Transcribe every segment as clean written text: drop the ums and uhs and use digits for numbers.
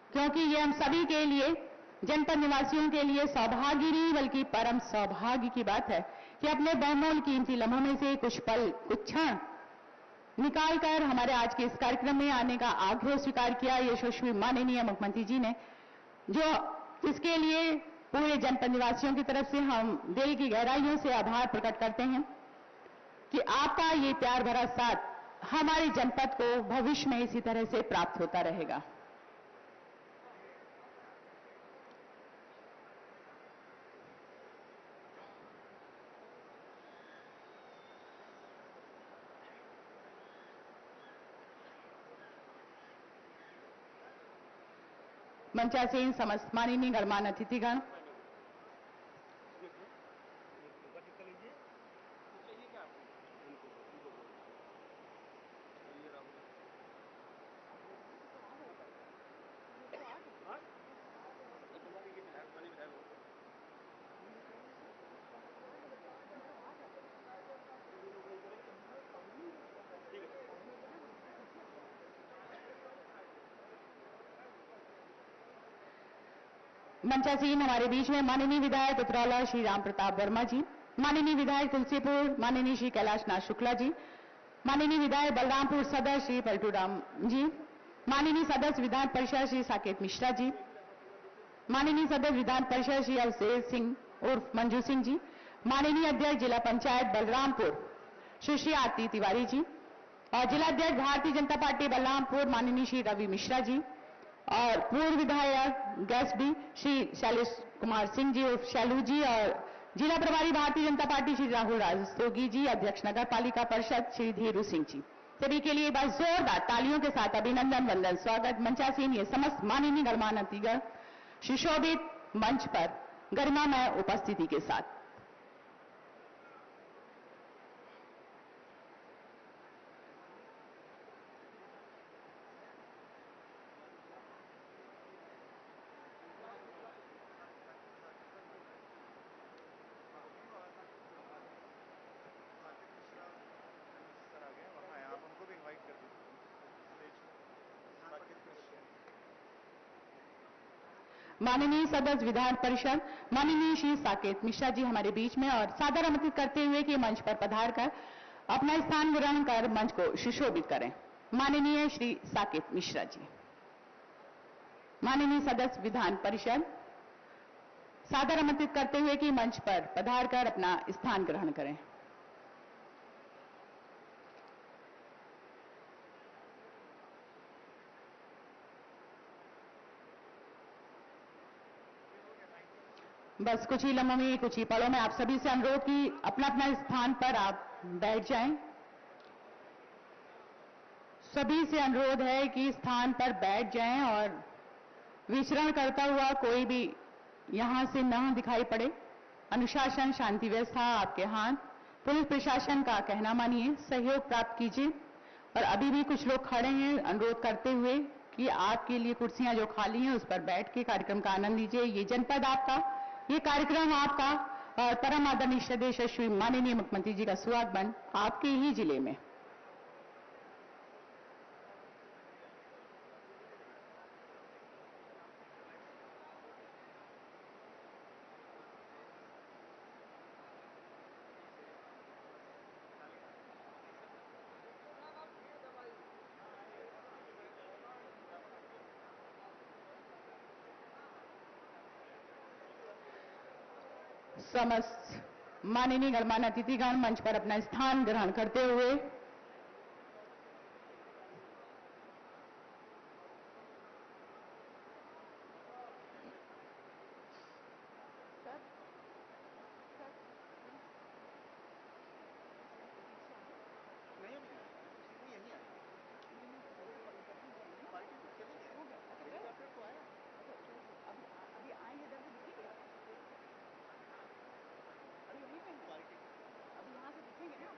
क्योंकि ये हम सभी के लिए, जनपद निवासियों के लिए सौभाग्य नहीं बल्कि परम सौभाग्य की बात है कि अपने बहुमूल्य कीमती लम्हों में से कुछ पल, कुछ क्षण निकालकर हमारे आज के इस कार्यक्रम में आने का आग्रह स्वीकार किया यशस्वी माननीय मुख्यमंत्री जी ने, जो इसके लिए पूरे जनपद निवासियों की तरफ से हम दिल की गहराइयों से आभार प्रकट करते हैं कि आपका ये प्यार भरा साथ हमारे जनपद को भविष्य में इसी तरह से प्राप्त होता रहेगा। मंचासीन समस्त माननीय गणमान्य अतिथिगण, मंचासीन हमारे बीच में माननीय विधायक उतरौला श्री राम प्रताप वर्मा जी, माननीय विधायक तुलसीपुर माननीय श्री कैलाश नाथ शुक्ला जी, माननीय विधायक बलरामपुर सदस्य श्री पलटू राम जी, माननीय सदस्य विधान परिषद श्री साकेत मिश्रा जी, माननीय सदस्य विधान परिषद श्री अवधेश सिंह उर्फ मंजू सिंह जी, माननीय अध्यक्ष जिला पंचायत बलरामपुर सुश्री आरती तिवारी जी और जिला अध्यक्ष भारतीय जनता पार्टी बलरामपुर माननीय श्री रवि मिश्रा जी और पूर्व विधायक गेस्ट भी श्री शैलेश कुमार सिंह जी उर्फ शैलू जी और जिला प्रभारी भारतीय जनता पार्टी श्री राहुल राजस्तोगी जी, अध्यक्ष नगर पालिका परिषद श्री धीरू सिंह जी, सभी के लिए एक बार जोरदार तालियों के साथ अभिनंदन वंदन स्वागत। मंचासीन ये समस्त माननीय गणमान्य अतिथिगण सुशोभित मंच पर गरिमामय उपस्थिति के साथ माननीय सदस्य विधान परिषद माननीय श्री साकेत मिश्रा जी हमारे बीच में और सादर आमंत्रित करते हुए कि मंच पर पधार कर अपना स्थान ग्रहण कर मंच को सुशोभित करें। माननीय श्री साकेत मिश्रा जी। माननीय सदस्य विधान परिषद सादर आमंत्रित करते हुए कि मंच पर पधार कर अपना स्थान ग्रहण करें। बस कुछ ही लम्हों में, कुछ ही पलों में आप सभी से अनुरोध कि अपना अपना स्थान पर आप बैठ जाएं। सभी से अनुरोध है कि स्थान पर बैठ जाएं और विचरण करता हुआ कोई भी यहां से न दिखाई पड़े। अनुशासन, शांति व्यवस्था आपके हाथ। पुलिस प्रशासन का कहना मानिए, सहयोग प्राप्त कीजिए। और अभी भी कुछ लोग खड़े हैं, अनुरोध करते हुए कि आपके लिए कुर्सियां जो खाली हैं उस पर बैठ के कार्यक्रम का आनंद लीजिए। ये जनपद आपका, ये कार्यक्रम आपका और परम आदरणीय यशस्वी माननीय मुख्यमंत्री जी का सुहागमन आपके ही जिले में। समस्त माननीय गणमान्य अतिथिगण मंच पर अपना स्थान ग्रहण करते हुए अभी यहाँ से दिखेंगे ना।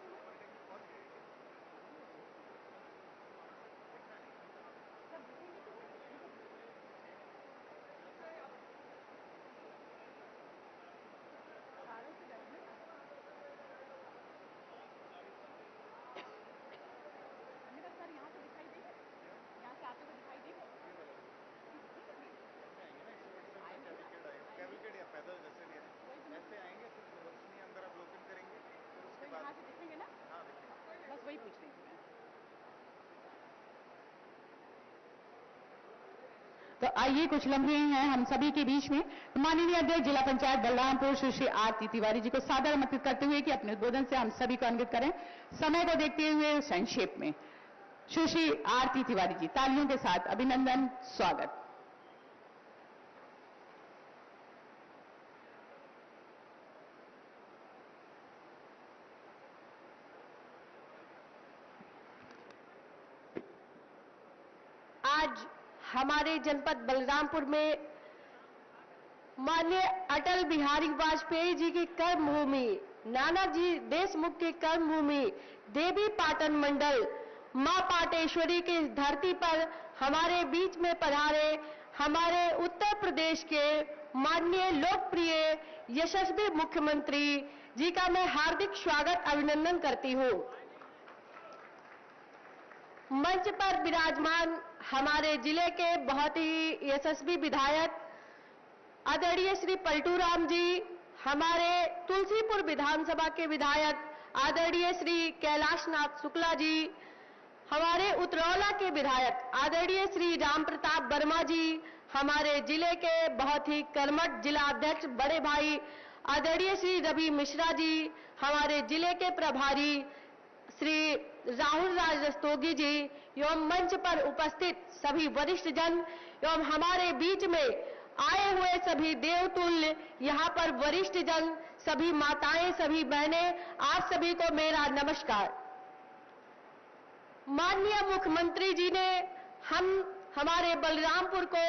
वही पूछ रही थी मैं। तो आइए कुछ लम्हे हैं हम सभी के बीच में माननीय अध्यक्ष जिला पंचायत बलरामपुर सुश्री आरती तिवारी जी को सादर आमंत्रित करते हुए कि अपने उद्बोधन से हम सभी को अन्वित करें। समय को देखते हुए संक्षेप में सुश्री आरती तिवारी जी, तालियों के साथ अभिनंदन, स्वागत। आज हमारे जनपद बलरामपुर में माननीय अटल बिहारी वाजपेयी जी की कर्मभूमि, नानाजी देशमुख की कर्मभूमि देवी पाटन मंडल मां पाटेश्वरी की धरती पर हमारे बीच में पधारे हमारे उत्तर प्रदेश के माननीय लोकप्रिय यशस्वी मुख्यमंत्री जी का मैं हार्दिक स्वागत अभिनंदन करती हूं। मंच पर विराजमान हमारे जिले के बहुत ही यशस्वी विधायक आदरणीय श्री पलटू राम जी, हमारे तुलसीपुर विधानसभा के विधायक आदरणीय श्री कैलाश नाथ शुक्ला जी, हमारे उतरौला के विधायक आदरणीय श्री राम प्रताप वर्मा जी, हमारे जिले के बहुत ही कर्मठ जिला अध्यक्ष बड़े भाई आदरणीय श्री रवि मिश्रा जी, हमारे जिले के प्रभारी श्री राहुल राज रस्तोगी जी एवं मंच पर उपस्थित सभी वरिष्ठ जन एवं हमारे बीच में आए हुए सभी देवतुल्य यहाँ पर वरिष्ठ जन, सभी माताएं, सभी बहनें, आप सभी को मेरा नमस्कार। माननीय मुख्यमंत्री जी ने हमारे बलरामपुर को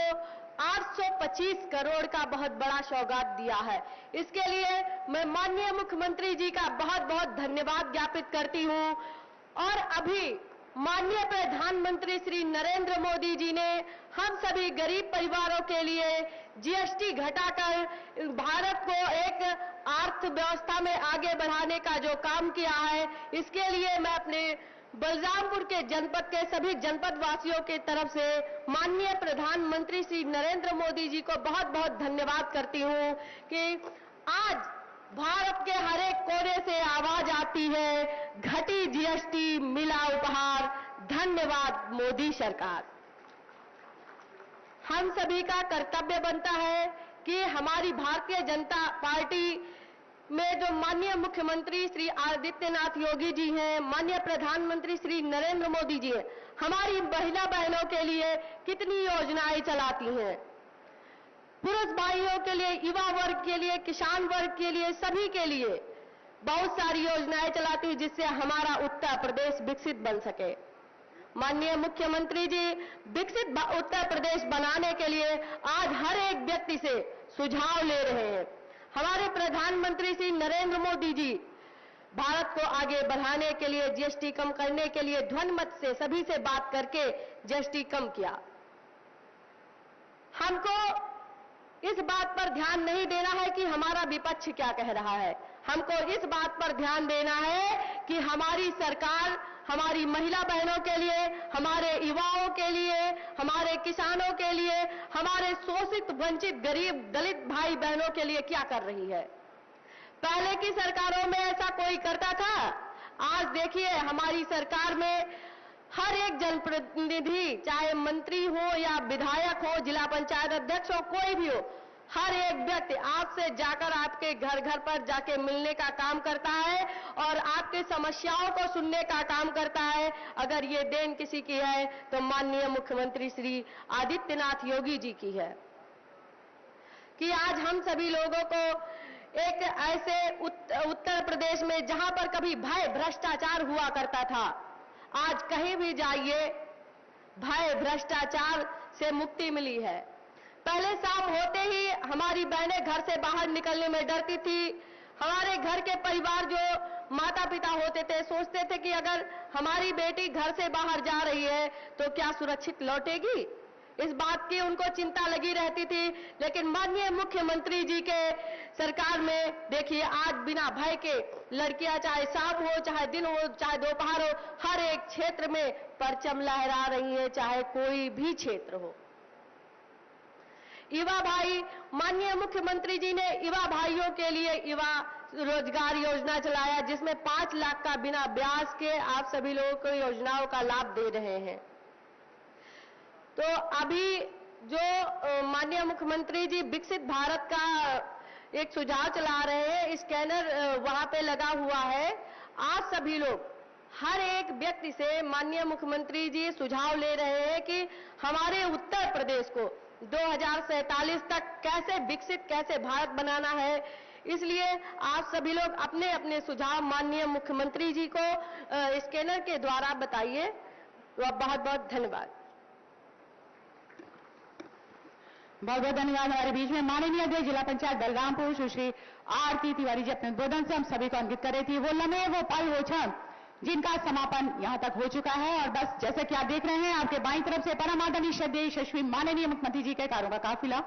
825 करोड़ का बहुत बड़ा सौगात दिया है। इसके लिए मैं माननीय मुख्यमंत्री जी का बहुत बहुत धन्यवाद ज्ञापित करती हूं। और अभी माननीय प्रधानमंत्री श्री नरेंद्र मोदी जी ने हम सभी गरीब परिवारों के लिए जीएसटी घटाकर भारत को एक अर्थव्यवस्था में आगे बढ़ाने का जो काम किया है, इसके लिए मैं अपने बलरामपुर के जनपद के सभी जनपद वासियों की तरफ से माननीय प्रधानमंत्री श्री नरेंद्र मोदी जी को बहुत बहुत धन्यवाद करती हूं कि आज भारत के हर एक कोने से आवाज आती है, घटी जीएसटी मिला उपहार, धन्यवाद मोदी सरकार। हम सभी का कर्तव्य बनता है कि हमारी भारतीय जनता पार्टी में जो माननीय मुख्यमंत्री श्री आदित्यनाथ योगी जी हैं, माननीय प्रधानमंत्री श्री नरेंद्र मोदी जी हैं, हमारी महिला बहनों के लिए कितनी योजनाएं चलाती हैं। पुरुष भाइयों के लिए, युवा वर्ग के लिए, किसान वर्ग के लिए, सभी के लिए बहुत सारी योजनाएं चलाती है जिससे हमारा उत्तर प्रदेश विकसित बन सके। माननीय मुख्यमंत्री जी विकसित उत्तर प्रदेश बनाने के लिए आज हर एक व्यक्ति से सुझाव ले रहे हैं। हमारे प्रधानमंत्री श्री नरेंद्र मोदी जी भारत को आगे बढ़ाने के लिए, जीएसटी कम करने के लिए ध्वनिमत से सभी से बात करके जीएसटी कम किया। हमको इस बात पर ध्यान नहीं देना है कि हमारा विपक्ष क्या कह रहा है, हमको इस बात पर ध्यान देना है कि हमारी सरकार हमारी महिला बहनों के लिए, हमारे युवाओं के लिए, हमारे किसानों के लिए, हमारे शोषित वंचित गरीब दलित भाई बहनों के लिए क्या कर रही है। पहले की सरकारों में ऐसा कोई करता था? आज देखिए हमारी सरकार में हर एक जनप्रतिनिधि, चाहे मंत्री हो या विधायक हो, जिला पंचायत अध्यक्ष हो, कोई भी हो, हर एक व्यक्ति आपसे जाकर आपके घर घर पर जाके मिलने का काम करता है और आपकी समस्याओं को सुनने का काम करता है। अगर ये देन किसी की है तो माननीय मुख्यमंत्री श्री आदित्यनाथ योगी जी की है कि आज हम सभी लोगों को एक ऐसे उत्तर प्रदेश में जहां पर कभी भय भ्रष्टाचार हुआ करता था, आज कहीं भी जाइए भय भ्रष्टाचार से मुक्ति मिली है। पहले शाम होते ही हमारी बहनें घर से बाहर निकलने में डरती थी। हमारे घर के परिवार जो माता पिता होते थे सोचते थे कि अगर हमारी बेटी घर से बाहर जा रही है तो क्या सुरक्षित लौटेगी, इस बात की उनको चिंता लगी रहती थी। लेकिन माननीय मुख्यमंत्री जी के सरकार में देखिए आज बिना भय के लड़कियां चाहे शाम हो, चाहे दिन हो, चाहे दोपहर हो, हर एक क्षेत्र में परचम लहरा रही है, चाहे कोई भी क्षेत्र हो। युवा भाई, माननीय मुख्यमंत्री जी ने युवा भाइयों के लिए युवा रोजगार योजना चलाया, जिसमें 5 लाख का बिना ब्याज के आप सभी लोगों को योजनाओं का लाभ दे रहे हैं। तो अभी जो माननीय मुख्यमंत्री जी विकसित भारत का एक सुझाव चला रहे हैं, स्कैनर वहां पे लगा हुआ है। आज सभी लोग, हर एक व्यक्ति से माननीय मुख्यमंत्री जी सुझाव ले रहे हैं कि हमारे उत्तर प्रदेश को 2047 तक कैसे विकसित, कैसे भारत बनाना है। इसलिए आप सभी लोग अपने अपने सुझाव माननीय मुख्यमंत्री जी को स्कैनर के द्वारा बताइए। बहुत बहुत धन्यवाद। बहुत बहुत धन्यवाद। हमारे बीच में माननीय अध्यक्ष जिला पंचायत बलरामपुर सुश्री आरती तिवारी जी अपने उद्बोधन से हम सभी को अंकित कर रही थी। वो लम्हे, वो पल, वो क्षण जिनका समापन यहां तक हो चुका है। और बस जैसे कि आप देख रहे हैं, आपके बाईं तरफ से परम आदरणीय श्रद्धेय यशस्वी माननीय मुख्यमंत्री जी के कार्यों का काफिला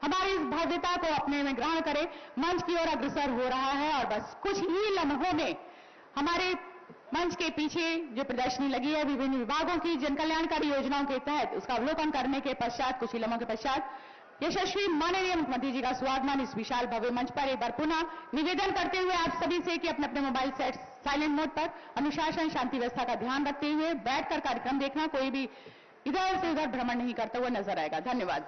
हमारी इस भव्यता को अपने में ग्रहण करे मंच की ओर अग्रसर हो रहा है। और बस कुछ ही लम्हों में हमारे मंच के पीछे जो प्रदर्शनी लगी है विभिन्न विभागों की जन कल्याणकारी योजनाओं के तहत, उसका अवलोकन करने के पश्चात, कुछ ही लम्हों के पश्चात यशस्वी माननीय मुख्यमंत्री जी का स्वागत इस विशाल भव्य मंच पर एक बार पुनः निवेदन करते हुए आप सभी से कि अपने अपने मोबाइल सेट साइलेंट मोड पर अनुशासन, शांति व्यवस्था का ध्यान रखते हुए बैठकर कार्यक्रम देखना, कोई भी इधर से उधर भ्रमण नहीं करता हुआ नजर आएगा। धन्यवाद।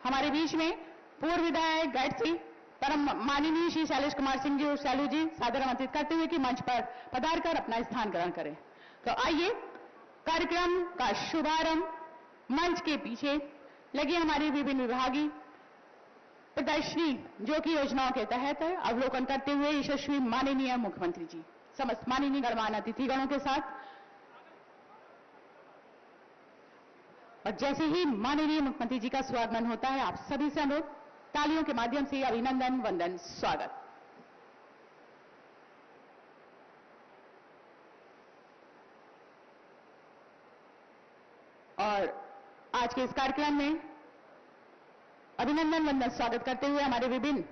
हमारे बीच में पूर्व विधायक गायत्री परम माननीय श्री शैलेश कुमार सिंह जी और शैलू जी सादर आमंत्रित करते हुए कि मंच पर पधारकर अपना स्थान ग्रहण करें। तो आइए कार्यक्रम का शुभारंभ मंच के पीछे लगी हमारी विभिन्न विभागीय प्रदर्शनी जो कि योजनाओं के तहत है, अवलोकन करते हुए यशस्वी माननीय मुख्यमंत्री जी समस्त माननीय गणमान्य अतिथिगणों के साथ। और जैसे ही माननीय मुख्यमंत्री जी का स्वागत होता है, आप सभी से अनुरोध तालियों के माध्यम से अभिनंदन, वंदन, स्वागत। और आज के इस कार्यक्रम में अभिनंदन, वंदन, स्वागत करते हुए हमारे विभिन्न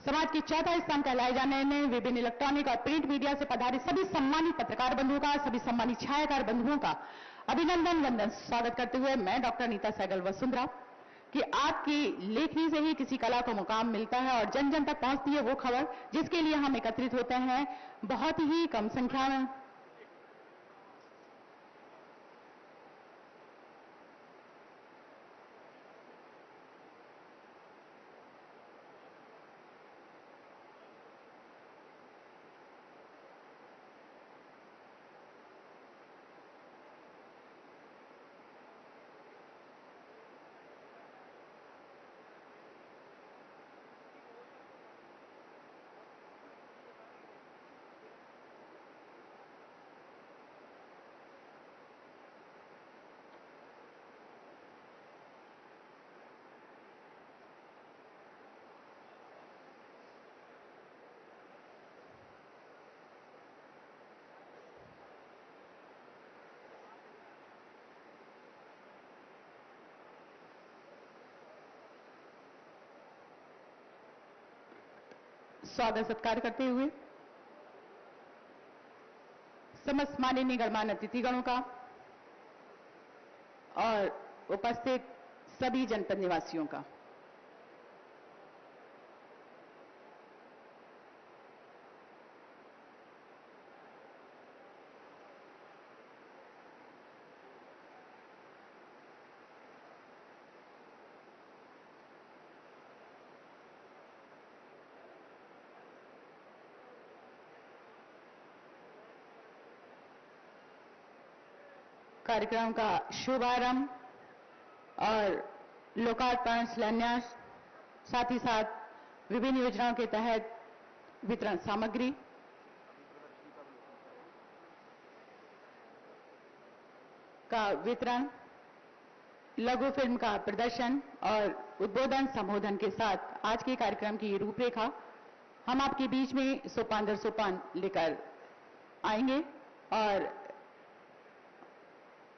समाज की चौथा स्थान कहलाए जाने में विभिन्न इलेक्ट्रॉनिक और प्रिंट मीडिया से पधारे सभी सम्मानित पत्रकार बंधुओं का, सभी सम्मानित छायाकार बंधुओं का अभिनंदन, वंदन, स्वागत करते हुए मैं डॉक्टर नीता सहगल वसुंधरा कि आपकी लेखनी से ही किसी कला को मुकाम मिलता है और जन जन तक पहुंचती है वो खबर जिसके लिए हम एकत्रित होते हैं बहुत ही कम संख्या में। स्वागत सत्कार करते हुए समस्त माननीय गणमान्य अतिथिगणों का और उपस्थित सभी जनपद निवासियों का कार्यक्रम का शुभारंभ और लोकार्पण, शिलान्यास, साथ ही साथ विभिन्न योजनाओं के तहत वितरण सामग्री का वितरण, लघु फिल्म का प्रदर्शन और उद्बोधन संबोधन के साथ आज के कार्यक्रम की रूपरेखा हम आपके बीच में सोपान दर सोपान लेकर आएंगे और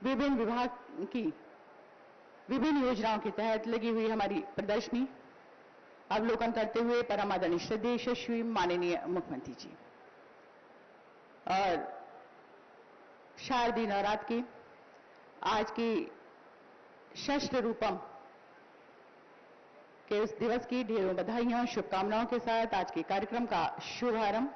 विभिन्न विभाग की विभिन्न योजनाओं के तहत लगी हुई हमारी प्रदर्शनी अवलोकन करते हुए परम आदरणीय श्रद्धेय यशस्वी माननीय मुख्यमंत्री जी और शारदीय नवरात्र की आज की षष्ठ रूपम के उस दिवस की ढेरों बधाइयों शुभकामनाओं के साथ आज के कार्यक्रम का शुभारंभ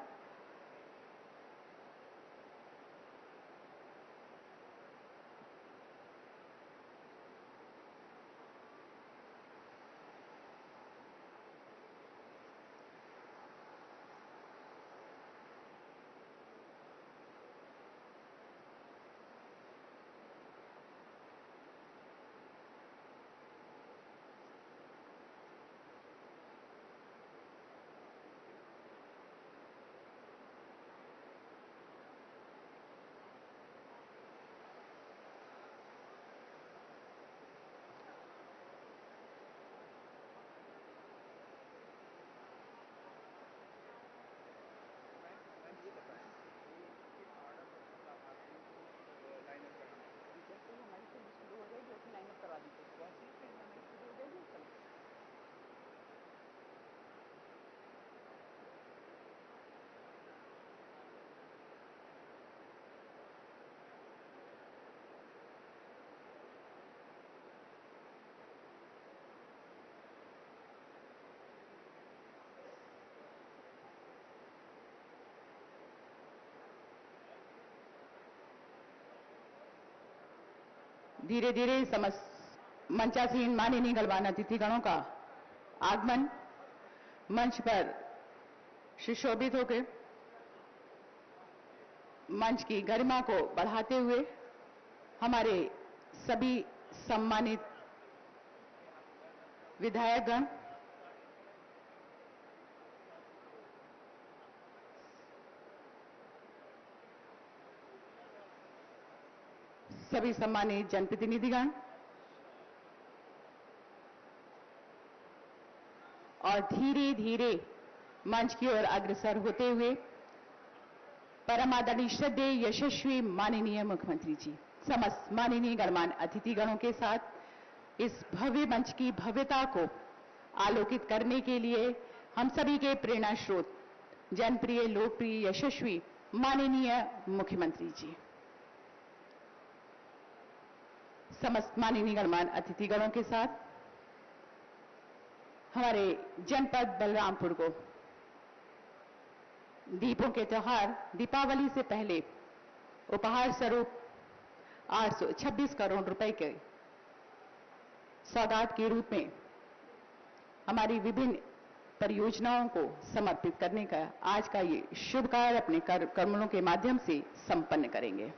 धीरे धीरे समस्त मंचासीन माननीय गणमान्य अतिथिगणों का आगमन मंच पर सुशोभित होकर मंच की गरिमा को बढ़ाते हुए हमारे सभी सम्मानित विधायकगण सभी सम्मानित जनप्रतिनिधिगण और धीरे धीरे मंच की ओर अग्रसर होते हुए परम आदरणीय श्रद्धेय यशस्वी माननीय मुख्यमंत्री जी समस्त माननीय गणमान्य अतिथिगणों के साथ इस भव्य मंच की भव्यता को आलोकित करने के लिए हम सभी के प्रेरणा स्रोत जनप्रिय लोकप्रिय यशस्वी माननीय मुख्यमंत्री जी समस्त माननीय गणमान्य अतिथिगणों के साथ हमारे जनपद बलरामपुर को दीपों के त्योहार दीपावली से पहले उपहार स्वरूप 826 करोड़ रुपए के सौगात के रूप में हमारी विभिन्न परियोजनाओं को समर्पित करने का आज का ये शुभ कार्य अपने कर्मों के माध्यम से संपन्न करेंगे।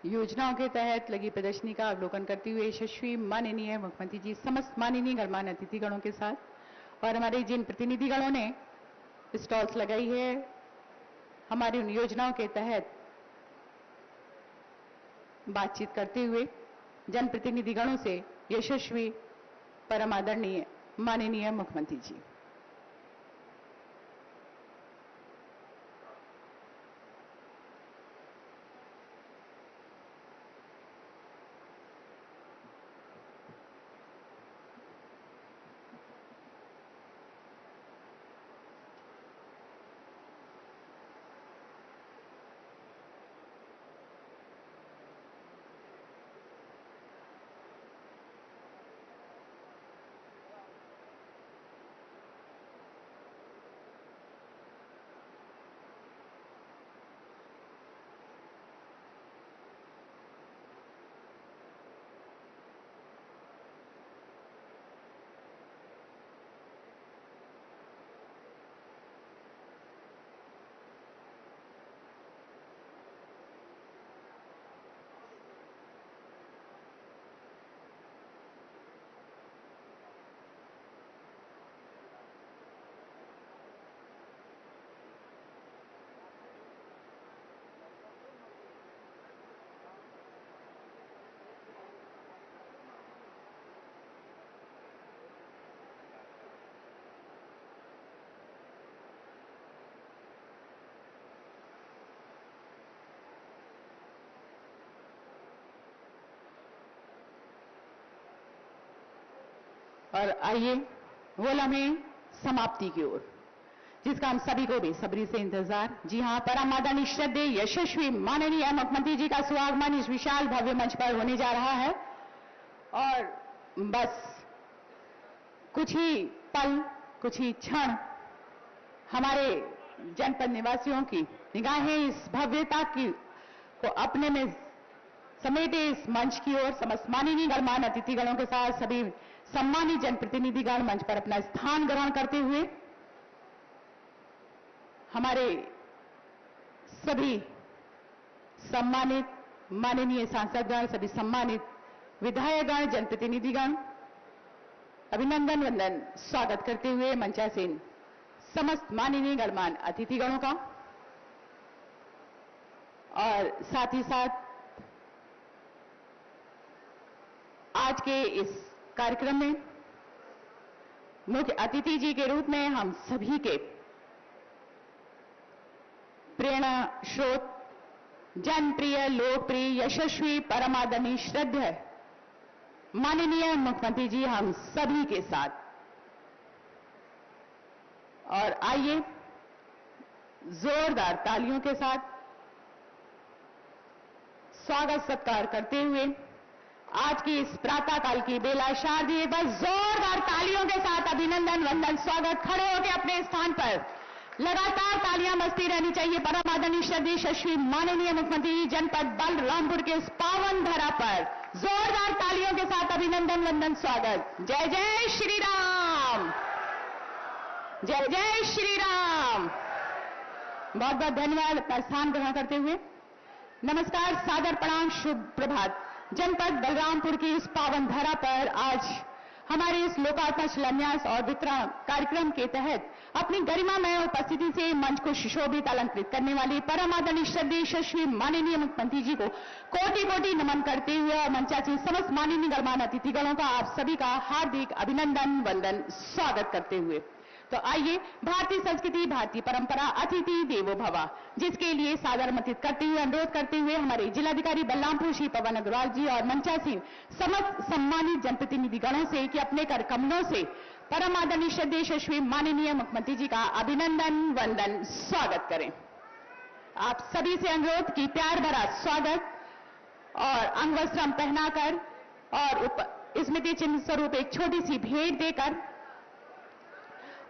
योजनाओं के तहत लगी प्रदर्शनी का अवलोकन करते हुए यशस्वी माननीय मुख्यमंत्री जी समस्त माननीय गणमान्य अतिथिगणों के साथ और हमारे जिन प्रतिनिधिगणों ने स्टॉल्स लगाई है हमारी उन योजनाओं के तहत बातचीत करते हुए जनप्रतिनिधिगणों से यशस्वी परम आदरणीय माननीय मुख्यमंत्री जी। और आइए वो लम्हे समाप्ति की ओर, जिसका हम सभी को बेसब्री से इंतजार। जी हां, परम आदरणीय श्रद्धेय यशस्वी माननीय मुख्यमंत्री जी का स्वागमन इस विशाल भव्य मंच पर होने जा रहा है और बस कुछ ही पल, कुछ ही क्षण हमारे जनपद निवासियों की निगाहें इस भव्यता की को अपने में समेटे इस मंच की ओर समस्त माननीय गणमान्य अतिथिगणों के साथ सभी सम्मानित जनप्रतिनिधिगण मंच पर अपना स्थान ग्रहण करते हुए हमारे सभी सम्मानित माननीय सांसदगण, सभी सम्मानित विधायकगण, जनप्रतिनिधिगण अभिनंदन वंदन स्वागत करते हुए मंचासीन समस्त माननीय गणमान्य अतिथिगणों का और साथ ही साथ आज के इस कार्यक्रम में मुख्य अतिथि जी के रूप में हम सभी के प्रेरणा स्रोत, जनप्रिय, लोकप्रिय, यशस्वी, परमादरणीय, श्रद्धेय माननीय मुख्यमंत्री जी हम सभी के साथ, और आइए जोरदार तालियों के साथ स्वागत सत्कार करते हुए आज की इस प्रातःकाल की बेला शारदीय बस जोरदार तालियों के साथ अभिनंदन वंदन स्वागत। खड़े होकर अपने स्थान पर लगातार तालियां बजती रहनी चाहिए। परम आदरणीय श्रद्धेय यशस्वी माननीय मुख्यमंत्री जी जनपद बलरामपुर के इस पावन धरा पर जोरदार तालियों के साथ अभिनंदन वंदन स्वागत। जय जय श्री राम, जय जय श्री राम। बहुत बहुत धन्यवाद। अपना स्थान ग्रहण करते हुए नमस्कार, सादर प्रणाम, शुभ प्रभात। जनपद बलरामपुर की इस पावन धरा पर आज हमारे इस लोकार्पण, शिलान्यास और वितरण कार्यक्रम के तहत अपनी गरिमामय उपस्थिति से मंच को सुशोभित अलंकृत करने वाले परम आदरणीय श्रद्धेय यशस्वी माननीय मुख्यमंत्री जी को कोटि कोटि नमन करते हुए और मंचासीन समस्त माननीय गणमान्य अतिथिगणों का आप सभी का हार्दिक अभिनंदन वंदन स्वागत करते हुए, तो आइए भारतीय संस्कृति, भारतीय परंपरा, अतिथि देवो भव, जिसके लिए सादर आमंत्रित करते हुए अनुरोध करते हुए हमारे जिलाधिकारी बलरामपुर श्री पवन अग्रवाल जी और मंचासीन समस्त सम्मानित जनप्रतिनिधिगणों से कि अपने कर कमलों से परम आदरणीय श्रद्धेय यशस्वी माननीय मुख्यमंत्री जी का अभिनंदन वंदन स्वागत करें। आप सभी से अनुरोध की प्यार भरा स्वागत और अंग वस्त्र पहनाकर और स्मृति चिन्ह स्वरूप एक छोटी सी भेंट देकर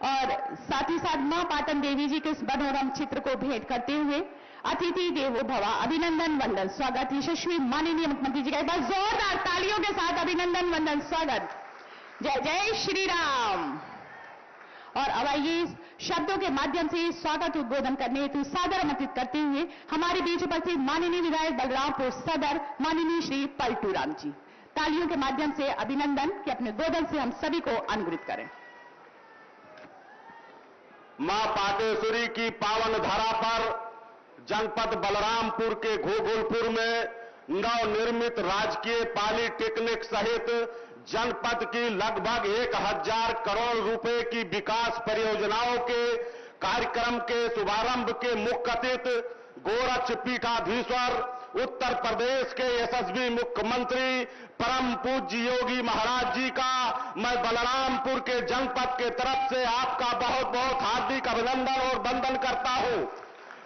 और साथ ही साथ मां पाटन देवी जी के इस मनोरम चित्र को भेंट करते हुए अतिथि देवो भव अभिनंदन वंदन स्वागत यशस्वी माननीय मुख्यमंत्री जी का एक बार जोरदार तालियों के साथ अभिनंदन वंदन स्वागत। जय जय श्री राम। और अब आइए शब्दों के माध्यम से स्वागत उद्बोधन करने हेतु सादर आमंत्रित करते हुए हमारे बीच उपस्थित माननीय विधायक बलरामपुर सदर माननीय श्री पलटू राम जी तालियों के माध्यम से अभिनंदन के अपने उद्बोधन से हम सभी को अनुग्रहित करें। मां पाटेश्वरी की पावन धरा पर जनपद बलरामपुर के घोघुलपुर में नवनिर्मित राजकीय पॉलिटेक्निक सहित जनपद की लगभग 1000 करोड़ रुपए की विकास परियोजनाओं के कार्यक्रम के शुभारंभ के मुख्य अतिथि गोरक्ष पीठाधीश्वर उत्तर प्रदेश के यशस्वी मुख्यमंत्री परम पूज्य योगी महाराज जी का मैं बलरामपुर के जनपद के तरफ से आपका बहुत बहुत हार्दिक अभिनंदन और वंदन करता हूं।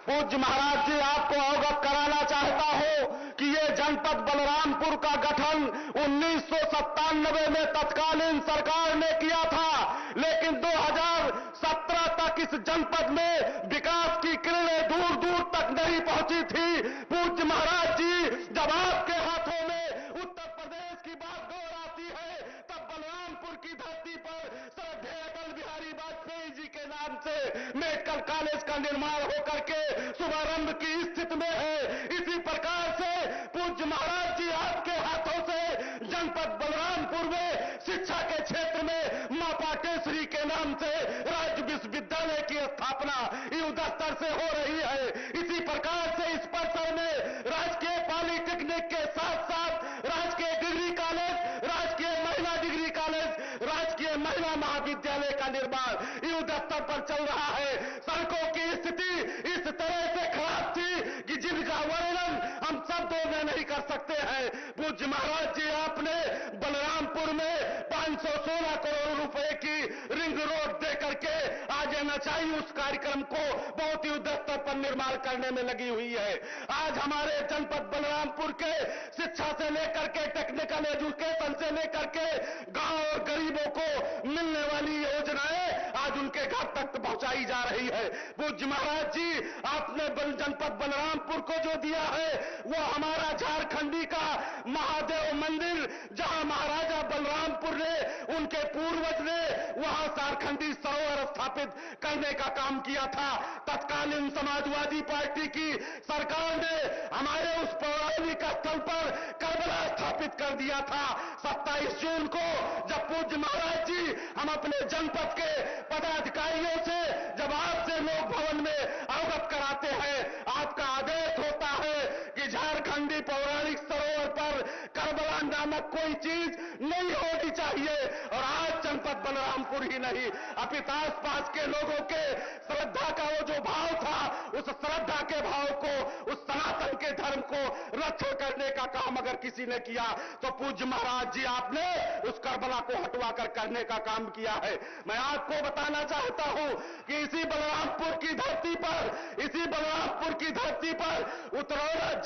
पूज्य महाराज जी, आपको अवगत कराना चाहता हूं कि ये जनपद बलरामपुर का गठन 1997 में तत्कालीन सरकार ने किया था, लेकिन 2017 तक इस जनपद में विकास की किरणें दूर दूर तक नहीं पहुंची थी। पूज्य महाराज जी, जब आपके हाथों में उत्तर प्रदेश की बात गौर आती है, तब बलरामपुर की धरती पर श्रद्धेय अटल बिहारी वाजपेयी जी के नाम से मेडिकल कॉलेज का निर्माण होकर के शुभारंभ की स्थिति में है। इसी प्रकार से पूज्य महाराज जी, आपके हाथों से जनपद बलरामपुर में शिक्षा के क्षेत्र में मां पाटेश्वरी के नाम से राज्य विश्वविद्यालय की स्थापना युद्ध स्तर से हो रही है। इसी प्रकार से इस परिसर में राजकीय पॉलिटेक्निक के साथ साथ राजकीय डिग्री कॉलेज, राजकीय महिला डिग्री कॉलेज, राजकीय महिला महाविद्यालय का निर्माण युद्ध स्तर पर चल रहा है। सड़कों की स्थिति इस तरह से खराब थी कि जिनका वर्णन हम सब तोड़ना नहीं कर सकते हैं। पूज्य महाराज जी, आपने बलरामपुर में 516 करोड़ रुपए की रिंग रोड दे करके आज एनएचआई उस कार्यक्रम को बहुत ही युद्ध स्तर पर निर्माण करने में लगी हुई है। आज हमारे जनपद बलरामपुर के शिक्षा से लेकर के टेक्निकल एजुकेशन से लेकर के गांव और गरीबों को मिलने वाली योजनाएं आज उनके घर तक पहुंचाई जा रही है। पूज्य महाराज जी, आपने जनपद बलरामपुर को जो दिया है वो हमारा झारखंडी का महादेव मंदिर, जहां महाराजा बलरामपुर ने, उनके पूर्वज ने वहां झारखंडी सरोवर स्थापित करने का काम किया था। तत्कालीन समाजवादी पार्टी की सरकार ने हमारे उस पौराणिक स्थल पर करबला स्थापित कर दिया था। 27 जून को जब पूज्य महाराज जी हम अपने जनपद के पदाधिकारियों से जब आपसे लोक भवन में अवगत कराते हैं, आपका आदेश होता है कि झारखंडी पौराणिक सरोवर पर करबला नामक कोई चीज नहीं होनी चाहिए। और आज जनपद बलरामपुर ही नहीं, अपितु आसपास के लोगों के श्रद्धा का वो जो भाव था, उस श्रद्धा के भाव को, उस सनातन के धर्म को रक्षण करने का काम अगर किसी ने किया तो पूज्य महाराज जी आपने उस करबला को हटवा कर करने का काम किया है। मैं आपको बताना चाहता हूं कि इसी बलरामपुर की धरती पर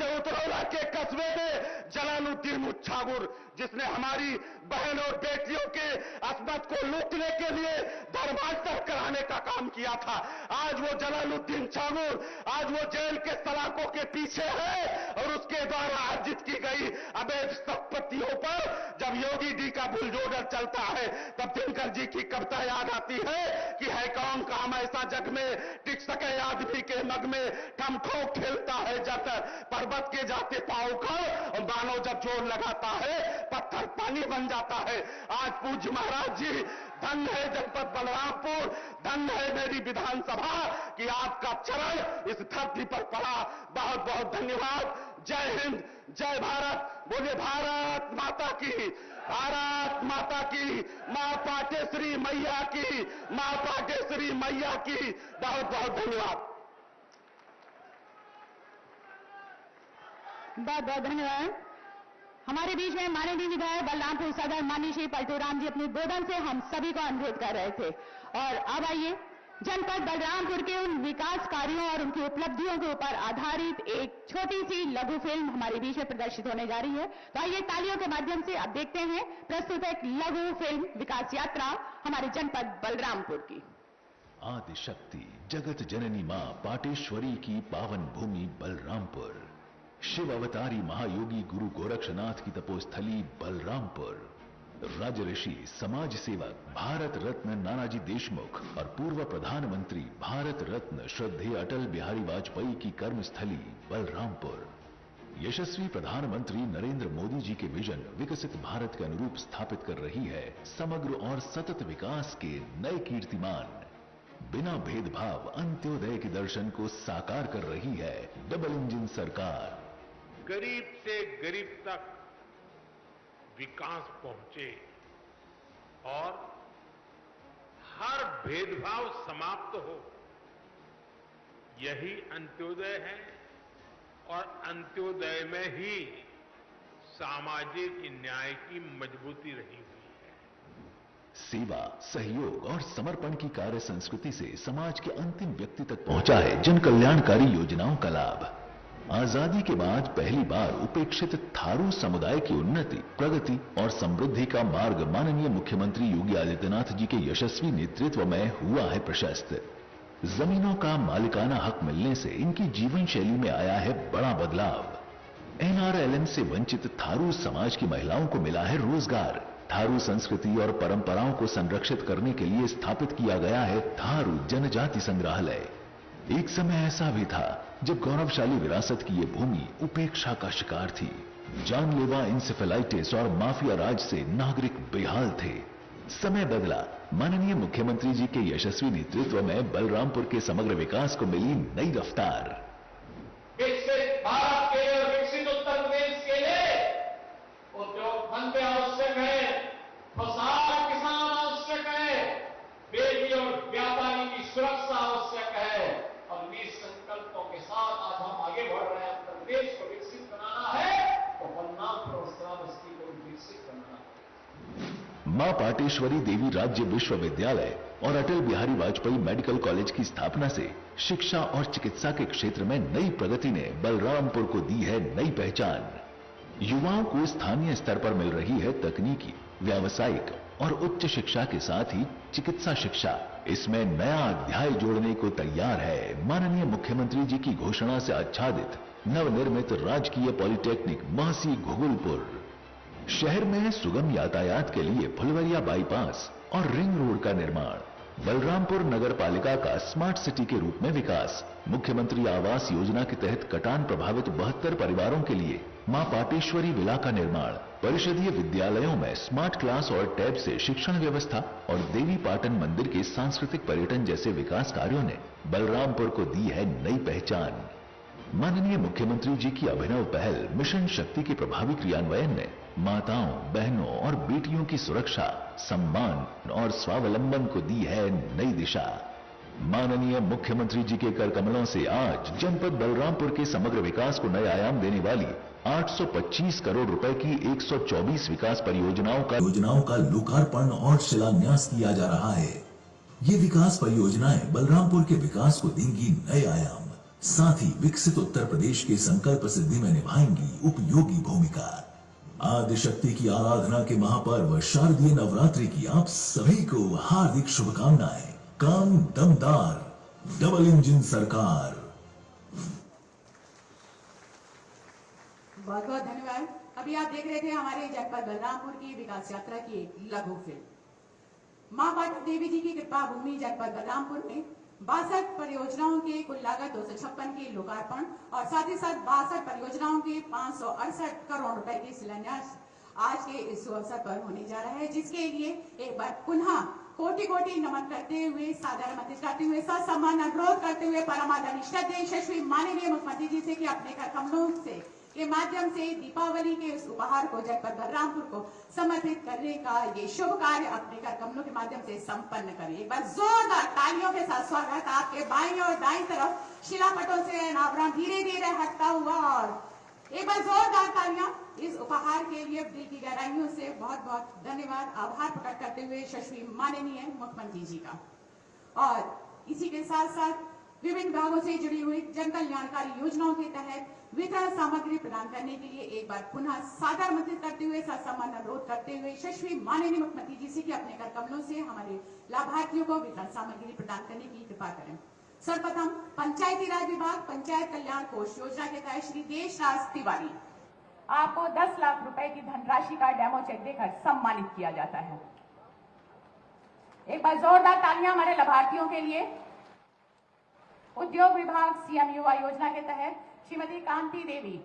उतरौला के कस्बे में जलालुद्दीन मुच्छागुर, जिसने हमारी बहन और बेटियों के अस्मत को लूटने के लिए धर्मांतर कराने का काम किया था, आज वो जलालुद्दीन छागुर आज वो जेल के सलाखों के पीछे है। और उसके द्वारा अर्जित की गई अवैध संपत्तियों पर जब योगी डी का बुलडोजर चलता है तब दिनकर जी की कविता याद आती है कि है कौन काम ऐसा जग में, टिक सके आदमी के मग में, ठम ठोक खेलता है जत पर्वत के जाते पांव का, और मानव जब जोर लगाता है पत्थर पानी बन जाता है। आज पूज्य महाराज जी, धन्य है जनपद बलरामपुर, धन्य है मेरी विधानसभा कि आपका चरण इस धरती पर पड़ा। बहुत बहुत धन्यवाद। जय हिंद, जय भारत। बोले भारत माता की, भारत माता की, मां पाटेश्वरी मैया की, मां पाटेश्वरी मैया की। बहुत बहुत धन्यवाद। बहुत बहुत धन्यवाद। हमारे बीच में माननीय विधायक बलरामपुर सदर माननीय श्री पलटूराम जी अपने गोदन से हम सभी को अनुरोध कर रहे थे। और अब आइए, जनपद बलरामपुर के उन विकास कार्यों और उनकी उपलब्धियों के ऊपर आधारित एक छोटी सी लघु फिल्म हमारे बीच में प्रदर्शित होने जा रही है। तो आइए तालियों के माध्यम से अब देखते हैं प्रस्तुत एक लघु फिल्म विकास यात्रा हमारे जनपद बलरामपुर की। आदि शक्ति जगत जननी मां पाटेश्वरी की पावन भूमि बलरामपुर, शिव अवतारी महायोगी गुरु गोरक्षनाथ की तपोस्थली बलरामपुर, राजऋषि समाज सेवक भारत रत्न नानाजी देशमुख और पूर्व प्रधानमंत्री भारत रत्न श्रद्धेय अटल बिहारी वाजपेयी की कर्मस्थली बलरामपुर, यशस्वी प्रधानमंत्री नरेंद्र मोदी जी के विजन विकसित भारत के अनुरूप स्थापित कर रही है समग्र और सतत विकास के नए कीर्तिमान। बिना भेदभाव अंत्योदय के दर्शन को साकार कर रही है डबल इंजन सरकार। गरीब से गरीब तक विकास पहुंचे और हर भेदभाव समाप्त हो, यही अंत्योदय है। और अंत्योदय में ही सामाजिक न्याय की मजबूती रही हुई है। सेवा, सहयोग और समर्पण की कार्य संस्कृति से समाज के अंतिम व्यक्ति तक पहुंचा है जन कल्याणकारी योजनाओं का लाभ। आजादी के बाद पहली बार उपेक्षित थारू समुदाय की उन्नति, प्रगति और समृद्धि का मार्ग माननीय मुख्यमंत्री योगी आदित्यनाथ जी के यशस्वी नेतृत्व में हुआ है प्रशस्त। जमीनों का मालिकाना हक मिलने से इनकी जीवन शैली में आया है बड़ा बदलाव। एनआरएलएम से वंचित थारू समाज की महिलाओं को मिला है रोजगार। थारू संस्कृति और परंपराओं को संरक्षित करने के लिए स्थापित किया गया है थारू जनजाति संग्रहालय। एक समय ऐसा भी था जब गौरवशाली विरासत की ये भूमि उपेक्षा का शिकार थी। जानलेवा इंसेफेलाइटिस और माफिया राज से नागरिक बेहाल थे। समय बदला, माननीय मुख्यमंत्री जी के यशस्वी नेतृत्व में बलरामपुर के समग्र विकास को मिली नई रफ्तार। विकसित भारत के लिए और विकसित उत्तर प्रदेश के लिए उद्योग धंधे आवश्यक है, खुशहाल किसान आवश्यक है, बेटी और व्यापारी की सुरक्षा आवश्यक है। और इस संकल्पों के साथ आज हम आगे बढ़ रहे हैं। उत्तर प्रदेश को विकसित बनाना पाटेश्वरी देवी राज्य विश्वविद्यालय और अटल बिहारी वाजपेयी मेडिकल कॉलेज की स्थापना से शिक्षा और चिकित्सा के क्षेत्र में नई प्रगति ने बलरामपुर को दी है नई पहचान। युवाओं को स्थानीय स्तर पर मिल रही है तकनीकी, व्यावसायिक और उच्च शिक्षा के साथ ही चिकित्सा शिक्षा। इसमें नया अध्याय जोड़ने को तैयार है माननीय मुख्यमंत्री जी की घोषणा से आच्छादित नवनिर्मित राजकीय पॉलिटेक्निक महसी घोगुलपुर। शहर में सुगम यातायात के लिए फुलवरिया बाईपास और रिंग रोड का निर्माण, बलरामपुर नगर पालिका का स्मार्ट सिटी के रूप में विकास, मुख्यमंत्री आवास योजना के तहत कटान प्रभावित 72 परिवारों के लिए मां पाटेश्वरी विला का निर्माण, परिषदीय विद्यालयों में स्मार्ट क्लास और टैब से शिक्षण व्यवस्था और देवी पाटन मंदिर के सांस्कृतिक पर्यटन जैसे विकास कार्यों ने बलरामपुर को दी है नई पहचान। माननीय मुख्यमंत्री जी की अभिनव पहल मिशन शक्ति के प्रभावी क्रियान्वयन ने माताओं, बहनों और बेटियों की सुरक्षा, सम्मान और स्वावलंबन को दी है नई दिशा। माननीय मुख्यमंत्री जी के कर कमलों से आज जनपद बलरामपुर के समग्र विकास को नए आयाम देने वाली 825 करोड़ रुपए की 124 विकास परियोजनाओं का लोकार्पण और शिलान्यास किया जा रहा है। ये विकास परियोजनाएं बलरामपुर के विकास को देंगी नए आयाम, साथ ही विकसित उत्तर प्रदेश के संकल्प सिद्धि में निभाएंगी उपयोगी भूमिका। आदिशक्ति की आराधना के महापर्व शारदीय नवरात्रि की आप सभी को हार्दिक शुभकामनाएं। काम दमदार, डबल इंजन सरकार। बहुत बहुत धन्यवाद। अभी आप देख रहे थे हमारे जनपद बलरामपुर की विकास यात्रा की एक लघु फिल्म। मां पाटन देवी जी की कृपा भूमि जनपद बलरामपुर में 62 परियोजनाओं के कुल लागत 256 के लोकार्पण और साथ ही साथ 62 परियोजनाओं के 568 करोड़ रुपए के शिलान्यास आज के इस अवसर पर होने जा रहा है, जिसके लिए एक बार पुनः कोटि कोटि नमन करते हुए, सादर नमन करते हुए, ससम्मान अनुरोध करते हुए परमादरणीय श्रद्धेय यशस्वी माननीय मुख्यमंत्री जी से कि अपने कर कमलों से के माध्यम से दीपावली के उस उपहार को जनपद बलरामपुर को समर्पित करने का ये शुभ कार्य अपने कर कमलों के माध्यम से संपन्न करें। एक बार जोरदार तालियों के साथ स्वागत। आपके बाईं और दाईं तरफ शिलापटों से अनावरण धीरे धीरे हटता हुआ, और एक बार जोरदार तालियां इस उपहार के लिए दिल की गहराइयों से बहुत बहुत धन्यवाद, आभार प्रकट करते हुए यशस्वी माननीय मुख्यमंत्री जी का। और इसी के साथ साथ विभिन्न विभागों से जुड़ी हुई जन कल्याणकारी योजनाओं के तहत वितरण सामग्री प्रदान करने के लिए एक बार पुनः सादर आमंत्रित करते हुए सम्मान अनुरोध करते हुए यशस्वी माननीय मुख्यमंत्री जी से कि अपने कर कमलों से हमारे लाभार्थियों को वितरण सामग्री प्रदान करने की कृपा करें। सर्वप्रथम पंचायती राज विभाग पंचायत कल्याण कोष योजना के तहत श्री देशराज तिवारी, आपको 10 लाख रुपए की धनराशि का डेमो चेक देकर सम्मानित किया जाता है। एक बार जोरदार तालियां हमारे लाभार्थियों के लिए। उद्योग विभाग सीएम युवा योजना के तहत श्रीमती कांति देवी,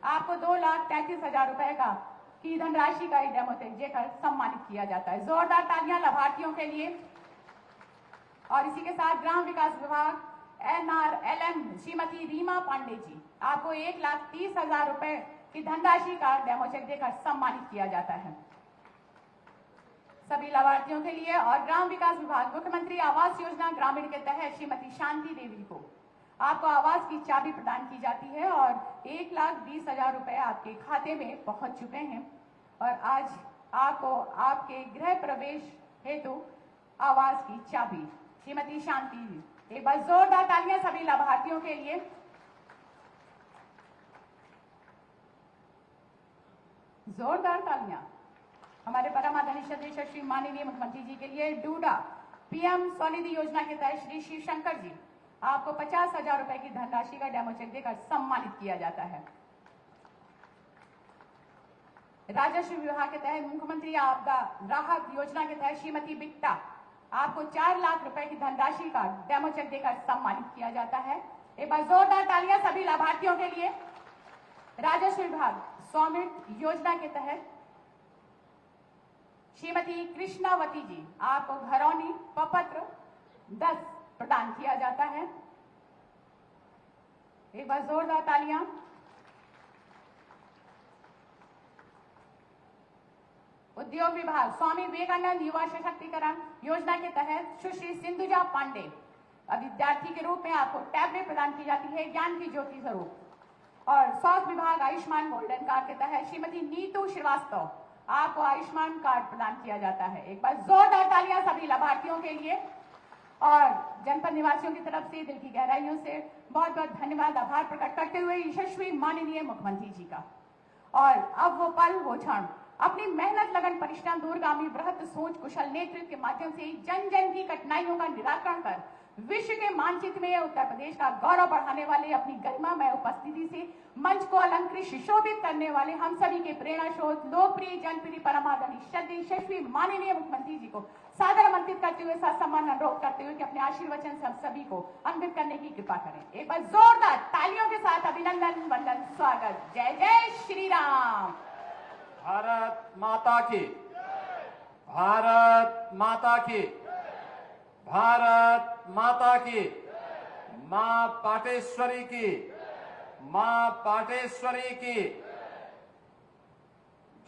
आपको 2,33,000 रुपए का की धनराशि का डेमो चेक देकर सम्मानित किया जाता है। जोरदार तालियां लाभार्थियों के लिए। और इसी के साथ ग्राम विकास विभाग NRLM श्रीमती रीमा पांडे जी, आपको 1,30,000 रुपए की धनराशि का डेमो चेक देकर सम्मानित किया जाता है सभी लाभार्थियों के लिए। और ग्राम विकास विभाग मुख्यमंत्री आवास योजना ग्रामीण के तहत श्रीमती शांति देवी को आपको आवास की चाबी प्रदान की जाती है और 1,20,000 रुपए आपके खाते में पहुंच चुके हैं। और आज आपको आपके गृह प्रवेश हेतु आवास की चाबी श्रीमती शांति जी। एक बार जोरदार तालियां सभी लाभार्थियों के लिए। जोरदार तालियां हमारे परम आदरणीय श्रद्धेय श्री माननीय मुख्यमंत्री जी के लिए। डूडा PM स्वनिधि योजना के तहत श्री शिव शंकर जी, आपको 50,000 रुपए की धनराशि का डेमो चेक देकर सम्मानित किया जाता है। राजस्व विभाग के तहत मुख्यमंत्री आपदा राहत योजना के तहत श्रीमती बिट्टा, आपको 4 लाख रुपए की धनराशि का डेमो चेक देकर सम्मानित किया जाता है। एक बार जोरदार तालियां सभी लाभार्थियों के लिए। राजस्व विभाग स्वामित्व योजना के तहत श्रीमती कृष्णावती जी, आपको घरौनी प्रपत्र 10 प्रदान किया जाता है। एक बार जोरदार तालियां। उद्योग विभाग स्वामी विवेकानंद युवा सशक्तिकरण योजना के तहत सुश्री सिंधुजा पांडे, विद्यार्थी के रूप में आपको टैबलेट प्रदान की जाती है ज्ञान की ज्योति स्वरूप। और स्वास्थ्य विभाग आयुष्मान गोल्डन कार्ड के तहत श्रीमती नीतू श्रीवास्तव, आपको आयुष्मान कार्ड प्रदान किया जाता है। एक बार जोरदार तालियां सभी लाभार्थियों के लिए और जनपद निवासियों की तरफ से दिल की गहराइयों से बहुत बहुत धन्यवाद, आभार प्रकट करते हुए यशस्वी माननीय मुख्यमंत्री जी का। और अब वो पल, वो क्षण, अपनी मेहनत, लगन, परिश्रम, दूरगामी बृहत सोच, कुशल नेतृत्व के माध्यम से जन जन की कठिनाइयों का निराकरण कर विश्व के मानचित्र में उत्तर प्रदेश का गौरव बढ़ाने वाले, अपनी गरिमामय उपस्थिति से मंच को अलंकृत सुशोभित करने वाले हम सभी के प्रेरणा स्रोत, लोकप्रिय, जनप्रिय, परमादरणीय, श्रद्धेय, यशस्वी माननीय मुख्यमंत्री जी को सादर आमंत्रित करते हुए, साथ सम्मान अनुरोध करते हुए कि अपने आशीर्वचन से हम सभी को अन्वित करने की कृपा करें। एक बार जोरदार तालियों के साथ अभिनंदन, वंदन, स्वागत। जय जय श्री राम। भारत माता की, भारत माता की, भारत माता की, मां पाटेश्वरी की, मां पाटेश्वरी की।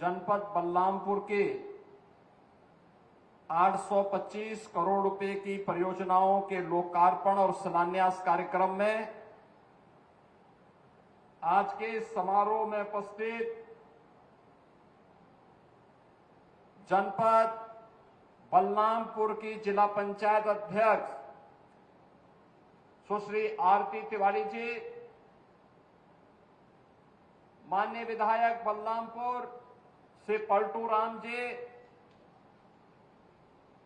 जनपद बलरामपुर के 825 करोड़ रुपए की परियोजनाओं के लोकार्पण और शिलान्यास कार्यक्रम में आज के समारोह में उपस्थित जनपद बलरामपुर की जिला पंचायत अध्यक्ष सुश्री आरती तिवारी जी, माननीय विधायक बलरामपुर श्री पलटू राम जी,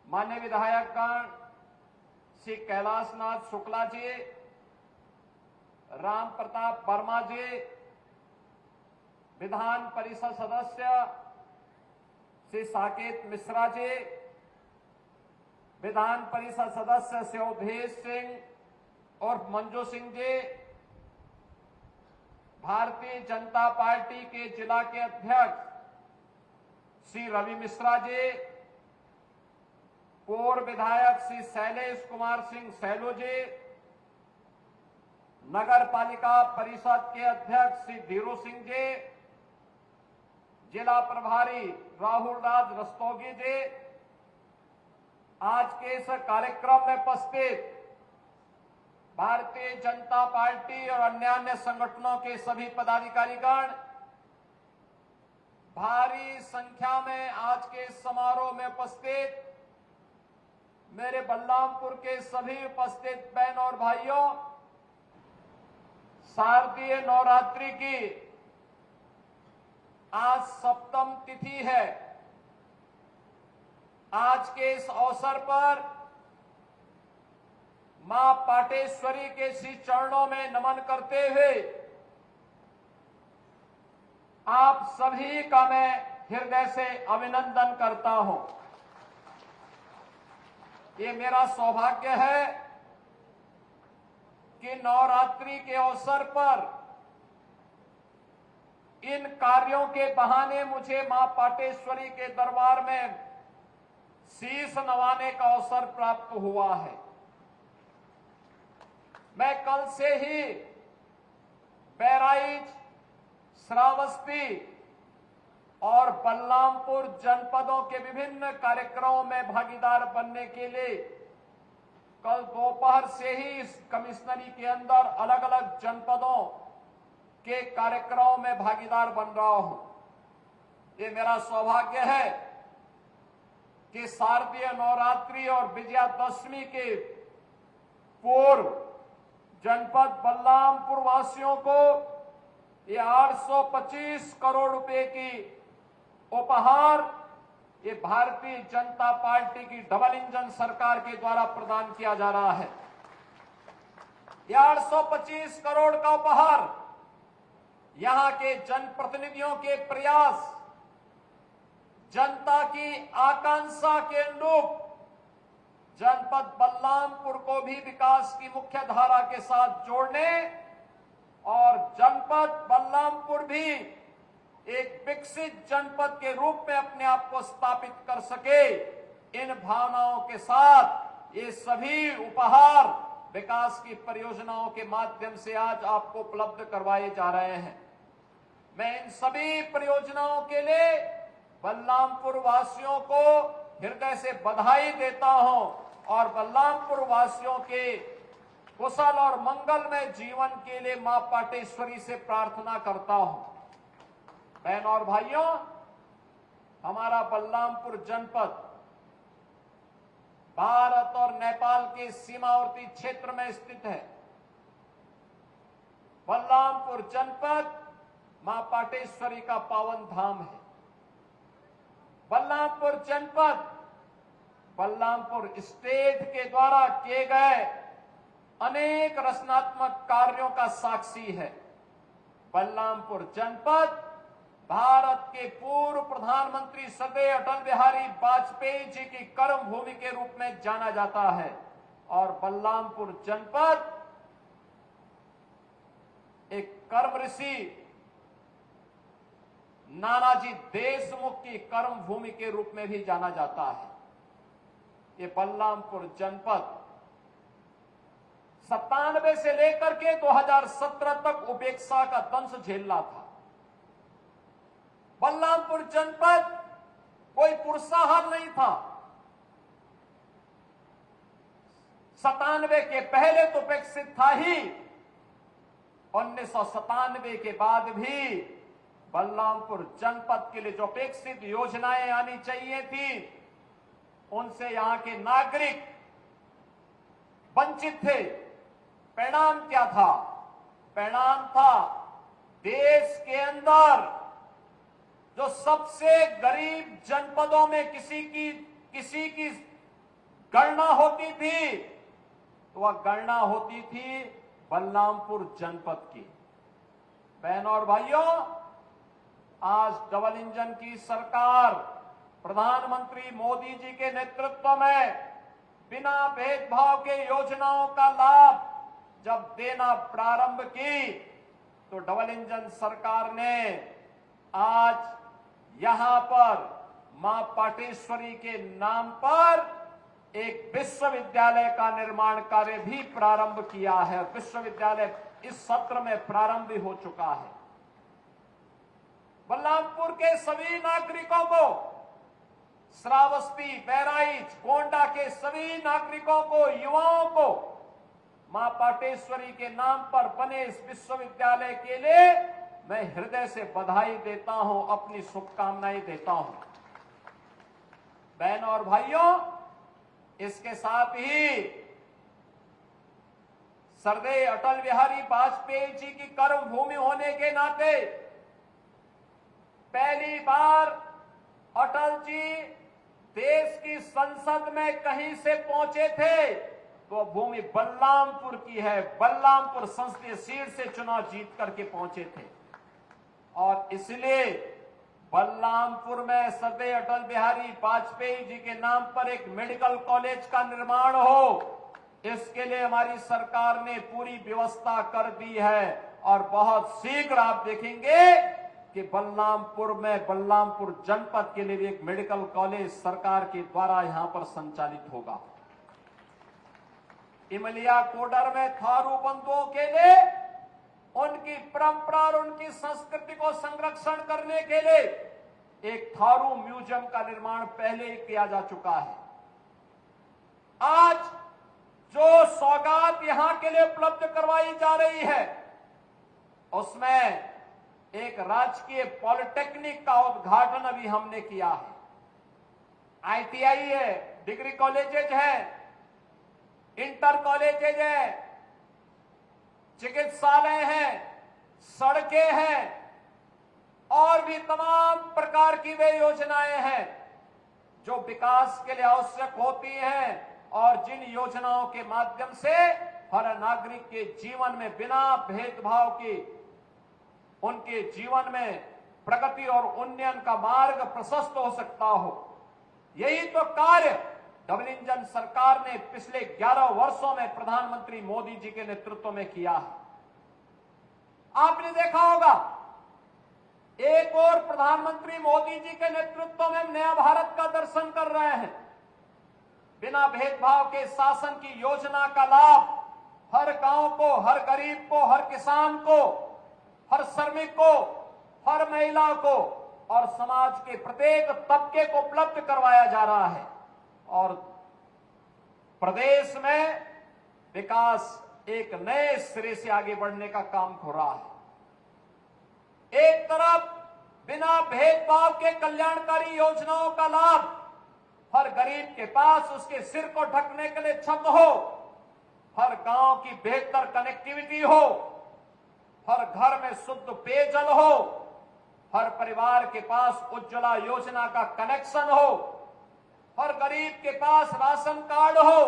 माननीय विधायकगण श्री कैलाशनाथ शुक्ला जी, राम प्रताप वर्मा जी, विधान परिषद सदस्य श्री साकेत मिश्रा जी, विधान परिषद सदस्य श्री अवधेश सिंह और मंजू सिंह जी, भारतीय जनता पार्टी के जिला के अध्यक्ष श्री रवि मिश्रा जी, पूर्व विधायक श्री शैलेश कुमार सिंह सैलो जी, नगर पालिका परिषद के अध्यक्ष श्री धीरू सिंह जी, जिला प्रभारी राहुल राज रस्तोगी जी, आज के इस कार्यक्रम में उपस्थित भारतीय जनता पार्टी और अन्य संगठनों के सभी पदाधिकारीगण, भारी संख्या में आज के इस समारोह में उपस्थित मेरे बलरामपुर के सभी उपस्थित बहन और भाइयों, शारदीय नवरात्रि की आज सप्तम तिथि है। आज के इस अवसर पर मां पाटेश्वरी के श्री चरणों में नमन करते हुए आप सभी का मैं हृदय से अभिनंदन करता हूं। ये मेरा सौभाग्य है कि नवरात्रि के अवसर पर इन कार्यों के बहाने मुझे मां पाटेश्वरी के दरबार में शीश नवाने का अवसर प्राप्त हुआ है। मैं कल से ही बहराइच, श्रावस्ती और बलरामपुर जनपदों के विभिन्न कार्यक्रमों में भागीदार बनने के लिए कल दोपहर से ही इस कमिश्नरी के अंदर अलग अलग जनपदों के कार्यक्रमों में भागीदार बन रहा हूं। ये मेरा सौभाग्य है कि शारदीय नवरात्रि और विजयादशमी के पूर्व जनपद बलरामपुर वासियों को ये 825 करोड़ रुपए की उपहार ये भारतीय जनता पार्टी की डबल इंजन सरकार के द्वारा प्रदान किया जा रहा है। ये 825 करोड़ का उपहार यहां के जनप्रतिनिधियों के प्रयास, जनता की आकांक्षा के अनुरूप जनपद बलरामपुर को भी विकास की मुख्य धारा के साथ जोड़ने और जनपद बलरामपुर भी एक विकसित जनपद के रूप में अपने आप को स्थापित कर सके, इन भावनाओं के साथ ये सभी उपहार विकास की परियोजनाओं के माध्यम से आज आपको उपलब्ध करवाए जा रहे हैं। मैं इन सभी परियोजनाओं के लिए बलरामपुर वासियों को हृदय से बधाई देता हूं और बलरामपुर वासियों के कुशल और मंगलमय जीवन के लिए मां पाटेश्वरी से प्रार्थना करता हूं। बहन और भाइयों, हमारा बलरामपुर जनपद भारत और नेपाल के सीमावर्ती क्षेत्र में स्थित है। बलरामपुर जनपद मां पाटेश्वरी का पावन धाम है। बलरामपुर जनपद बलरामपुर स्टेट के द्वारा किए गए अनेक रचनात्मक कार्यों का साक्षी है। बलरामपुर जनपद भारत के पूर्व प्रधानमंत्री श्रद्धेय अटल बिहारी वाजपेयी जी की कर्म भूमि के रूप में जाना जाता है और बलरामपुर जनपद एक कर्म ऋषि नानाजी देशमुख की कर्म भूमि के रूप में भी जाना जाता है। ये बलरामपुर जनपद 97 से लेकर के 2017 तक उपेक्षा का दंश झेल रहा था। बलरामपुर जनपद कोई पुरसाहार नहीं था। 97 के पहले तो विकसित था ही, 1997 के बाद भी बलरामपुर जनपद के लिए जो विकसित योजनाएं आनी चाहिए थी उनसे यहां के नागरिक वंचित थे। परिणाम क्या था? परिणाम था देश के अंदर जो सबसे गरीब जनपदों में किसी की गणना होती थी तो वह गणना होती थी बलरामपुर जनपद की। बहनों और भाइयों, आज डबल इंजन की सरकार प्रधानमंत्री मोदी जी के नेतृत्व में बिना भेदभाव के योजनाओं का लाभ जब देना प्रारंभ की तो डबल इंजन सरकार ने आज यहां पर मां पाटेश्वरी के नाम पर एक विश्वविद्यालय का निर्माण कार्य भी प्रारंभ किया है। विश्वविद्यालय इस सत्र में प्रारंभ भी हो चुका है। बलरामपुर के सभी नागरिकों को, श्रावस्ती, बहराइच, गोंडा के सभी नागरिकों को, युवाओं को मां पाटेश्वरी के नाम पर बने इस विश्वविद्यालय के लिए मैं हृदय से बधाई देता हूं, अपनी शुभकामनाएं देता हूं। बहनों और भाइयों, इसके साथ ही श्रद्धेय अटल बिहारी वाजपेयी जी की कर्म भूमि होने के नाते पहली बार अटल जी देश की संसद में कहीं से पहुंचे थे तो भूमि बलरामपुर की है। बलरामपुर संसदीय सीट से चुनाव जीत करके पहुंचे थे और इसलिए बलरामपुर में श्रद्धेय अटल बिहारी वाजपेयी जी के नाम पर एक मेडिकल कॉलेज का निर्माण हो, इसके लिए हमारी सरकार ने पूरी व्यवस्था कर दी है और बहुत शीघ्र आप देखेंगे कि बलरामपुर में बलरामपुर जनपद के लिए एक मेडिकल कॉलेज सरकार के द्वारा यहां पर संचालित होगा। इमलिया कोडर में थारू बंधुओं के लिए उनकी परंपरा और उनकी संस्कृति को संरक्षण करने के लिए एक थारू म्यूजियम का निर्माण पहले ही किया जा चुका है। आज जो सौगात यहां के लिए उपलब्ध करवाई जा रही है उसमें एक राजकीय पॉलिटेक्निक का उद्घाटन अभी हमने किया है। आईटीआई है, डिग्री कॉलेजेज है, इंटर कॉलेजेज है, चिकित्सालय हैं, सड़कें हैं और भी तमाम प्रकार की वे योजनाएं हैं जो विकास के लिए आवश्यक होती हैं और जिन योजनाओं के माध्यम से हर नागरिक के जीवन में बिना भेदभाव के उनके जीवन में प्रगति और उन्नयन का मार्ग प्रशस्त हो सकता हो। यही तो कार्य डबल इंजन सरकार ने पिछले 11 वर्षों में प्रधानमंत्री मोदी जी के नेतृत्व में किया है। आपने देखा होगा एक और प्रधानमंत्री मोदी जी के नेतृत्व में नया भारत का दर्शन कर रहे हैं। बिना भेदभाव के शासन की योजना का लाभ हर गांव को, हर गरीब को, हर किसान को, हर श्रमिक को, हर महिला को और समाज के प्रत्येक तबके को उपलब्ध करवाया जा रहा है और प्रदेश में विकास एक नए सिरे से आगे बढ़ने का काम हो रहा है। एक तरफ बिना भेदभाव के कल्याणकारी योजनाओं का लाभ हर गरीब के पास उसके सिर को ढकने के लिए छत हो, हर गांव की बेहतर कनेक्टिविटी हो, हर घर में शुद्ध पेयजल हो, हर परिवार के पास उज्ज्वला योजना का कनेक्शन हो, हर गरीब के पास राशन कार्ड हो,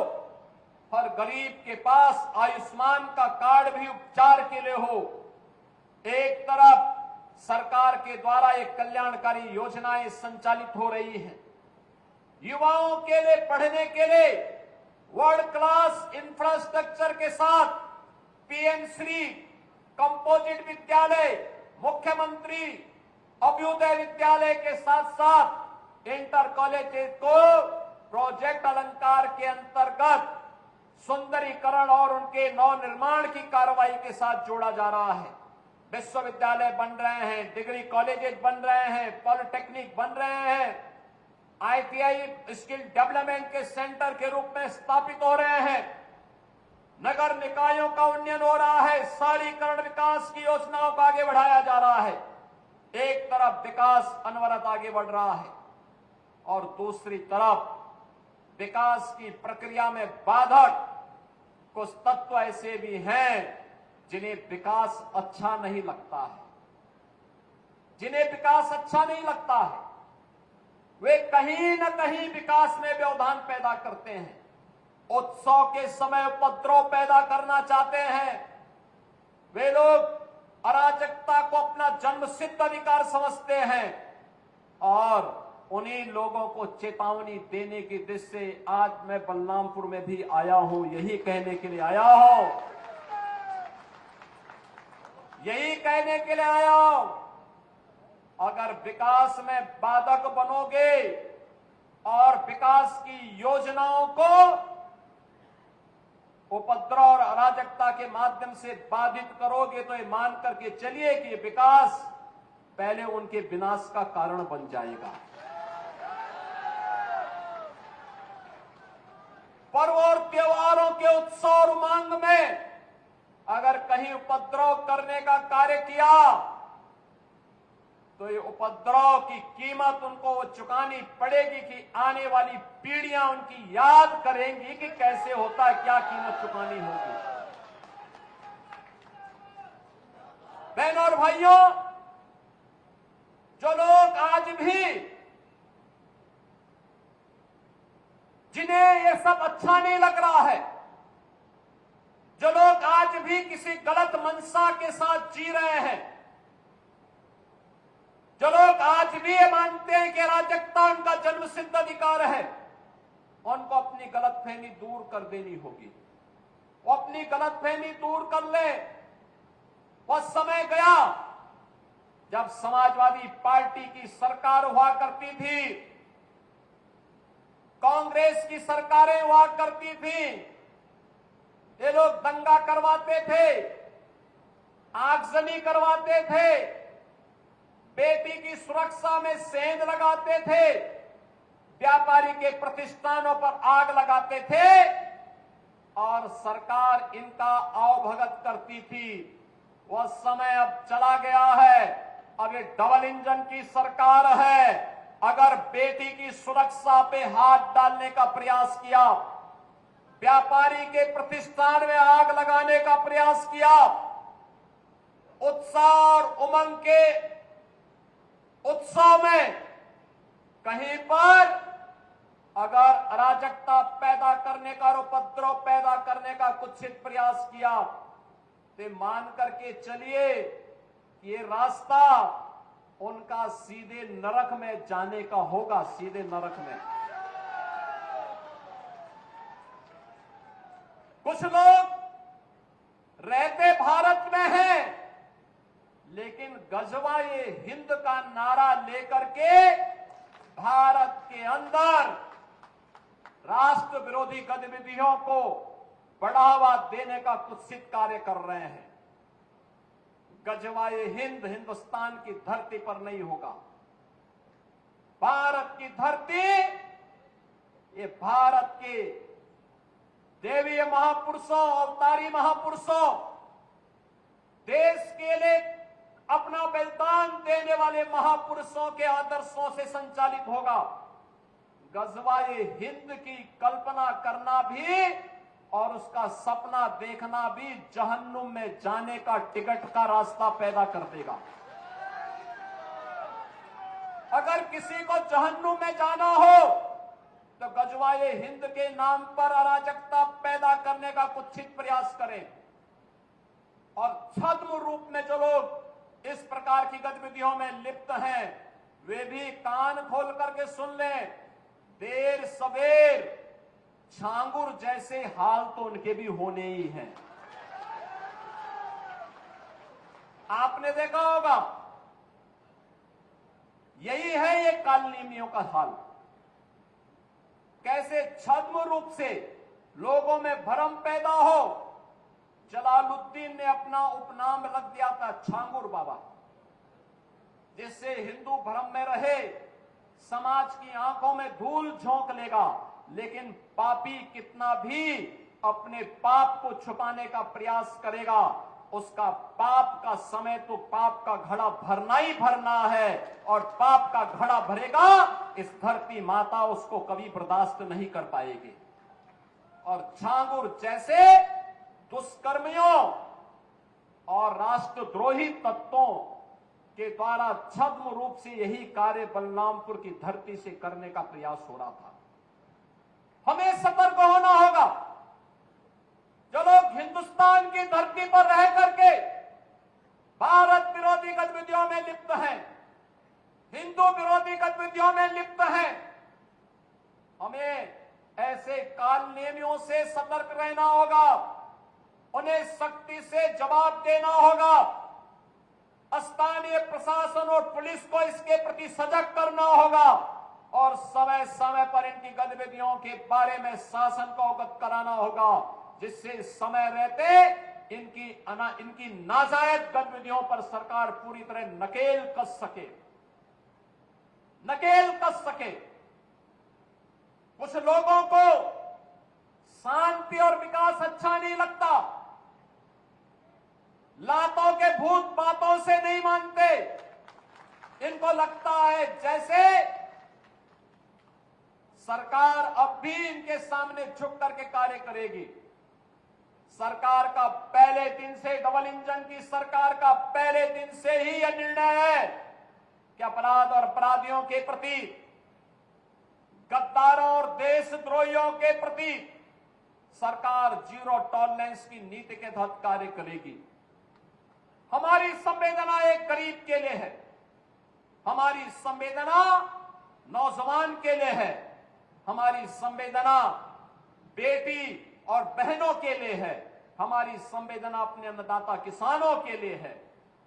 हर गरीब के पास आयुष्मान का कार्ड भी उपचार के लिए हो। एक तरफ सरकार के द्वारा एक कल्याणकारी योजनाएं संचालित हो रही हैं, युवाओं के लिए पढ़ने के लिए वर्ल्ड क्लास इंफ्रास्ट्रक्चर के साथ पीएम श्री कंपोजिट विद्यालय, मुख्यमंत्री अभ्युदय विद्यालय के साथ साथ इंटर कॉलेजेस को प्रोजेक्ट अलंकार के अंतर्गत सुंदरीकरण और उनके नवनिर्माण की कार्रवाई के साथ जोड़ा जा रहा है। विश्वविद्यालय बन रहे हैं, डिग्री कॉलेजेस बन रहे हैं, पॉलिटेक्निक बन रहे हैं, आईटीआई स्किल डेवलपमेंट के सेंटर के रूप में स्थापित हो रहे हैं, नगर निकायों का उन्नयन हो रहा है, शहरीकरण विकास की योजनाओं को आगे बढ़ाया जा रहा है। एक तरफ विकास अनवरत आगे बढ़ रहा है और दूसरी तरफ विकास की प्रक्रिया में बाधक कुछ तत्व ऐसे भी हैं जिन्हें विकास अच्छा नहीं लगता है, जिन्हें विकास अच्छा नहीं लगता है। वे कहीं न कहीं विकास में व्यवधान पैदा करते हैं, उत्सव के समय उपद्रव पैदा करना चाहते हैं। वे लोग अराजकता को अपना जन्मसिद्ध अधिकार समझते हैं और उन्हीं लोगों को चेतावनी देने की दृष्टि से आज मैं बलरामपुर में भी आया हूं, यही कहने के लिए आया हूं, यही कहने के लिए आया हूं। अगर विकास में बाधक बनोगे और विकास की योजनाओं को उपद्रव और अराजकता के माध्यम से बाधित करोगे तो ये मान करके चलिए कि विकास पहले उनके विनाश का कारण बन जाएगा। पर्व और त्योहारों के उत्सव और उमंग में अगर कहीं उपद्रव करने का कार्य किया तो ये उपद्रव की कीमत उनको चुकानी पड़ेगी कि आने वाली पीढ़ियां उनकी याद करेंगी कि कैसे होता है, क्या कीमत चुकानी होगी। बहनों और भाइयों, जो लोग आज भी जिन्हें ये सब अच्छा नहीं लग रहा है, जो लोग आज भी किसी गलत मंशा के साथ जी रहे हैं, जो लोग आज भी ये मानते हैं कि अराजकता उनका जन्मसिद्ध अधिकार है, उनको अपनी गलतफहमी दूर कर देनी होगी। वो अपनी गलतफहमी दूर कर ले। वह समय गया जब समाजवादी पार्टी की सरकार हुआ करती थी, कांग्रेस की सरकारें हुआ करती थी, ये लोग दंगा करवाते थे, आगजनी करवाते थे, बेटी की सुरक्षा में सेंध लगाते थे, व्यापारी के प्रतिष्ठानों पर आग लगाते थे और सरकार इनका आवभगत करती थी। वह समय अब चला गया है। अब ये डबल इंजन की सरकार है। अगर बेटी की सुरक्षा पे हाथ डालने का प्रयास किया, व्यापारी के प्रतिष्ठान में आग लगाने का प्रयास किया, उत्साह और उमंग के उत्सव में कहीं पर अगर अराजकता पैदा करने का और उपद्रव पैदा करने का कुत्सित प्रयास किया तो मान करके चलिए कि ये रास्ता उनका सीधे नरक में जाने का होगा, सीधे नरक में। कुछ लोग रहते भारत में हैं, लेकिन गजवा ये हिंद का नारा लेकर के भारत के अंदर राष्ट्र विरोधी गतिविधियों को बढ़ावा देने का कुत्सित कार्य कर रहे हैं। गजवाए हिंद हिंदुस्तान की धरती पर नहीं होगा। भारत की धरती, ये भारत के देवीय महापुरुषों, अवतारी महापुरुषों, देश के लिए अपना बलिदान देने वाले महापुरुषों के आदर्शों से संचालित होगा। गजवाए हिंद की कल्पना करना भी और उसका सपना देखना भी जहन्नुम में जाने का टिकट का रास्ता पैदा कर देगा। अगर किसी को जहन्नुम में जाना हो तो गजवाए हिंद के नाम पर अराजकता पैदा करने का कुत्सित प्रयास करें। और छद्म रूप में जो लोग इस प्रकार की गतिविधियों में लिप्त हैं, वे भी कान खोल करके सुन लें। देर सवेर छांगुर जैसे हाल तो उनके भी होने ही हैं। आपने देखा होगा, यही है ये कालनेमियों का हाल। कैसे छद्म रूप से लोगों में भ्रम पैदा हो। जलालुद्दीन ने अपना उपनाम रख दिया था छांगुर बाबा, जिससे हिंदू भ्रम में रहे, समाज की आंखों में धूल झोंक लेगा, लेकिन पापी कितना भी अपने पाप को छुपाने का प्रयास करेगा, उसका पाप का समय तो पाप का घड़ा भरना ही भरना है, और पाप का घड़ा भरेगा इस धरती माता उसको कभी बर्दाश्त नहीं कर पाएगी। और छांगुर जैसे दुष्कर्मियों और राष्ट्रद्रोही तत्वों के द्वारा छद्म रूप से यही कार्य बलरामपुर की धरती से करने का प्रयास हो रहा था। हमें सतर्क होना होगा। जो लोग हिंदुस्तान की धरती पर रह करके भारत विरोधी गतिविधियों में लिप्त हैं, हिंदू विरोधी गतिविधियों में लिप्त हैं, हमें ऐसे कालनेमियों से सतर्क रहना होगा। उन्हें सख्ती से जवाब देना होगा। स्थानीय प्रशासन और पुलिस को इसके प्रति सजग करना होगा और समय समय पर इनकी गतिविधियों के बारे में शासन को अवगत कराना होगा, जिससे समय रहते इनकी नाजायज गतिविधियों पर सरकार पूरी तरह नकेल कस सके। कुछ लोगों को शांति और विकास अच्छा नहीं लगता, लातों के भूत बातों से नहीं मानते। इनको लगता है जैसे सरकार अब भी इनके सामने झुक करके कार्य करेगी। सरकार का पहले दिन से, डबल इंजन की सरकार का पहले दिन से ही यह निर्णय है कि अपराध और अपराधियों के प्रति, गद्दारों और देशद्रोहियों के प्रति सरकार जीरो टॉलरेंस की नीति के तहत कार्य करेगी। हमारी संवेदना एक गरीब के लिए है, हमारी संवेदना नौजवान के लिए है, हमारी संवेदना बेटी और बहनों के लिए है, हमारी संवेदना अपने अन्नदाता किसानों के लिए है,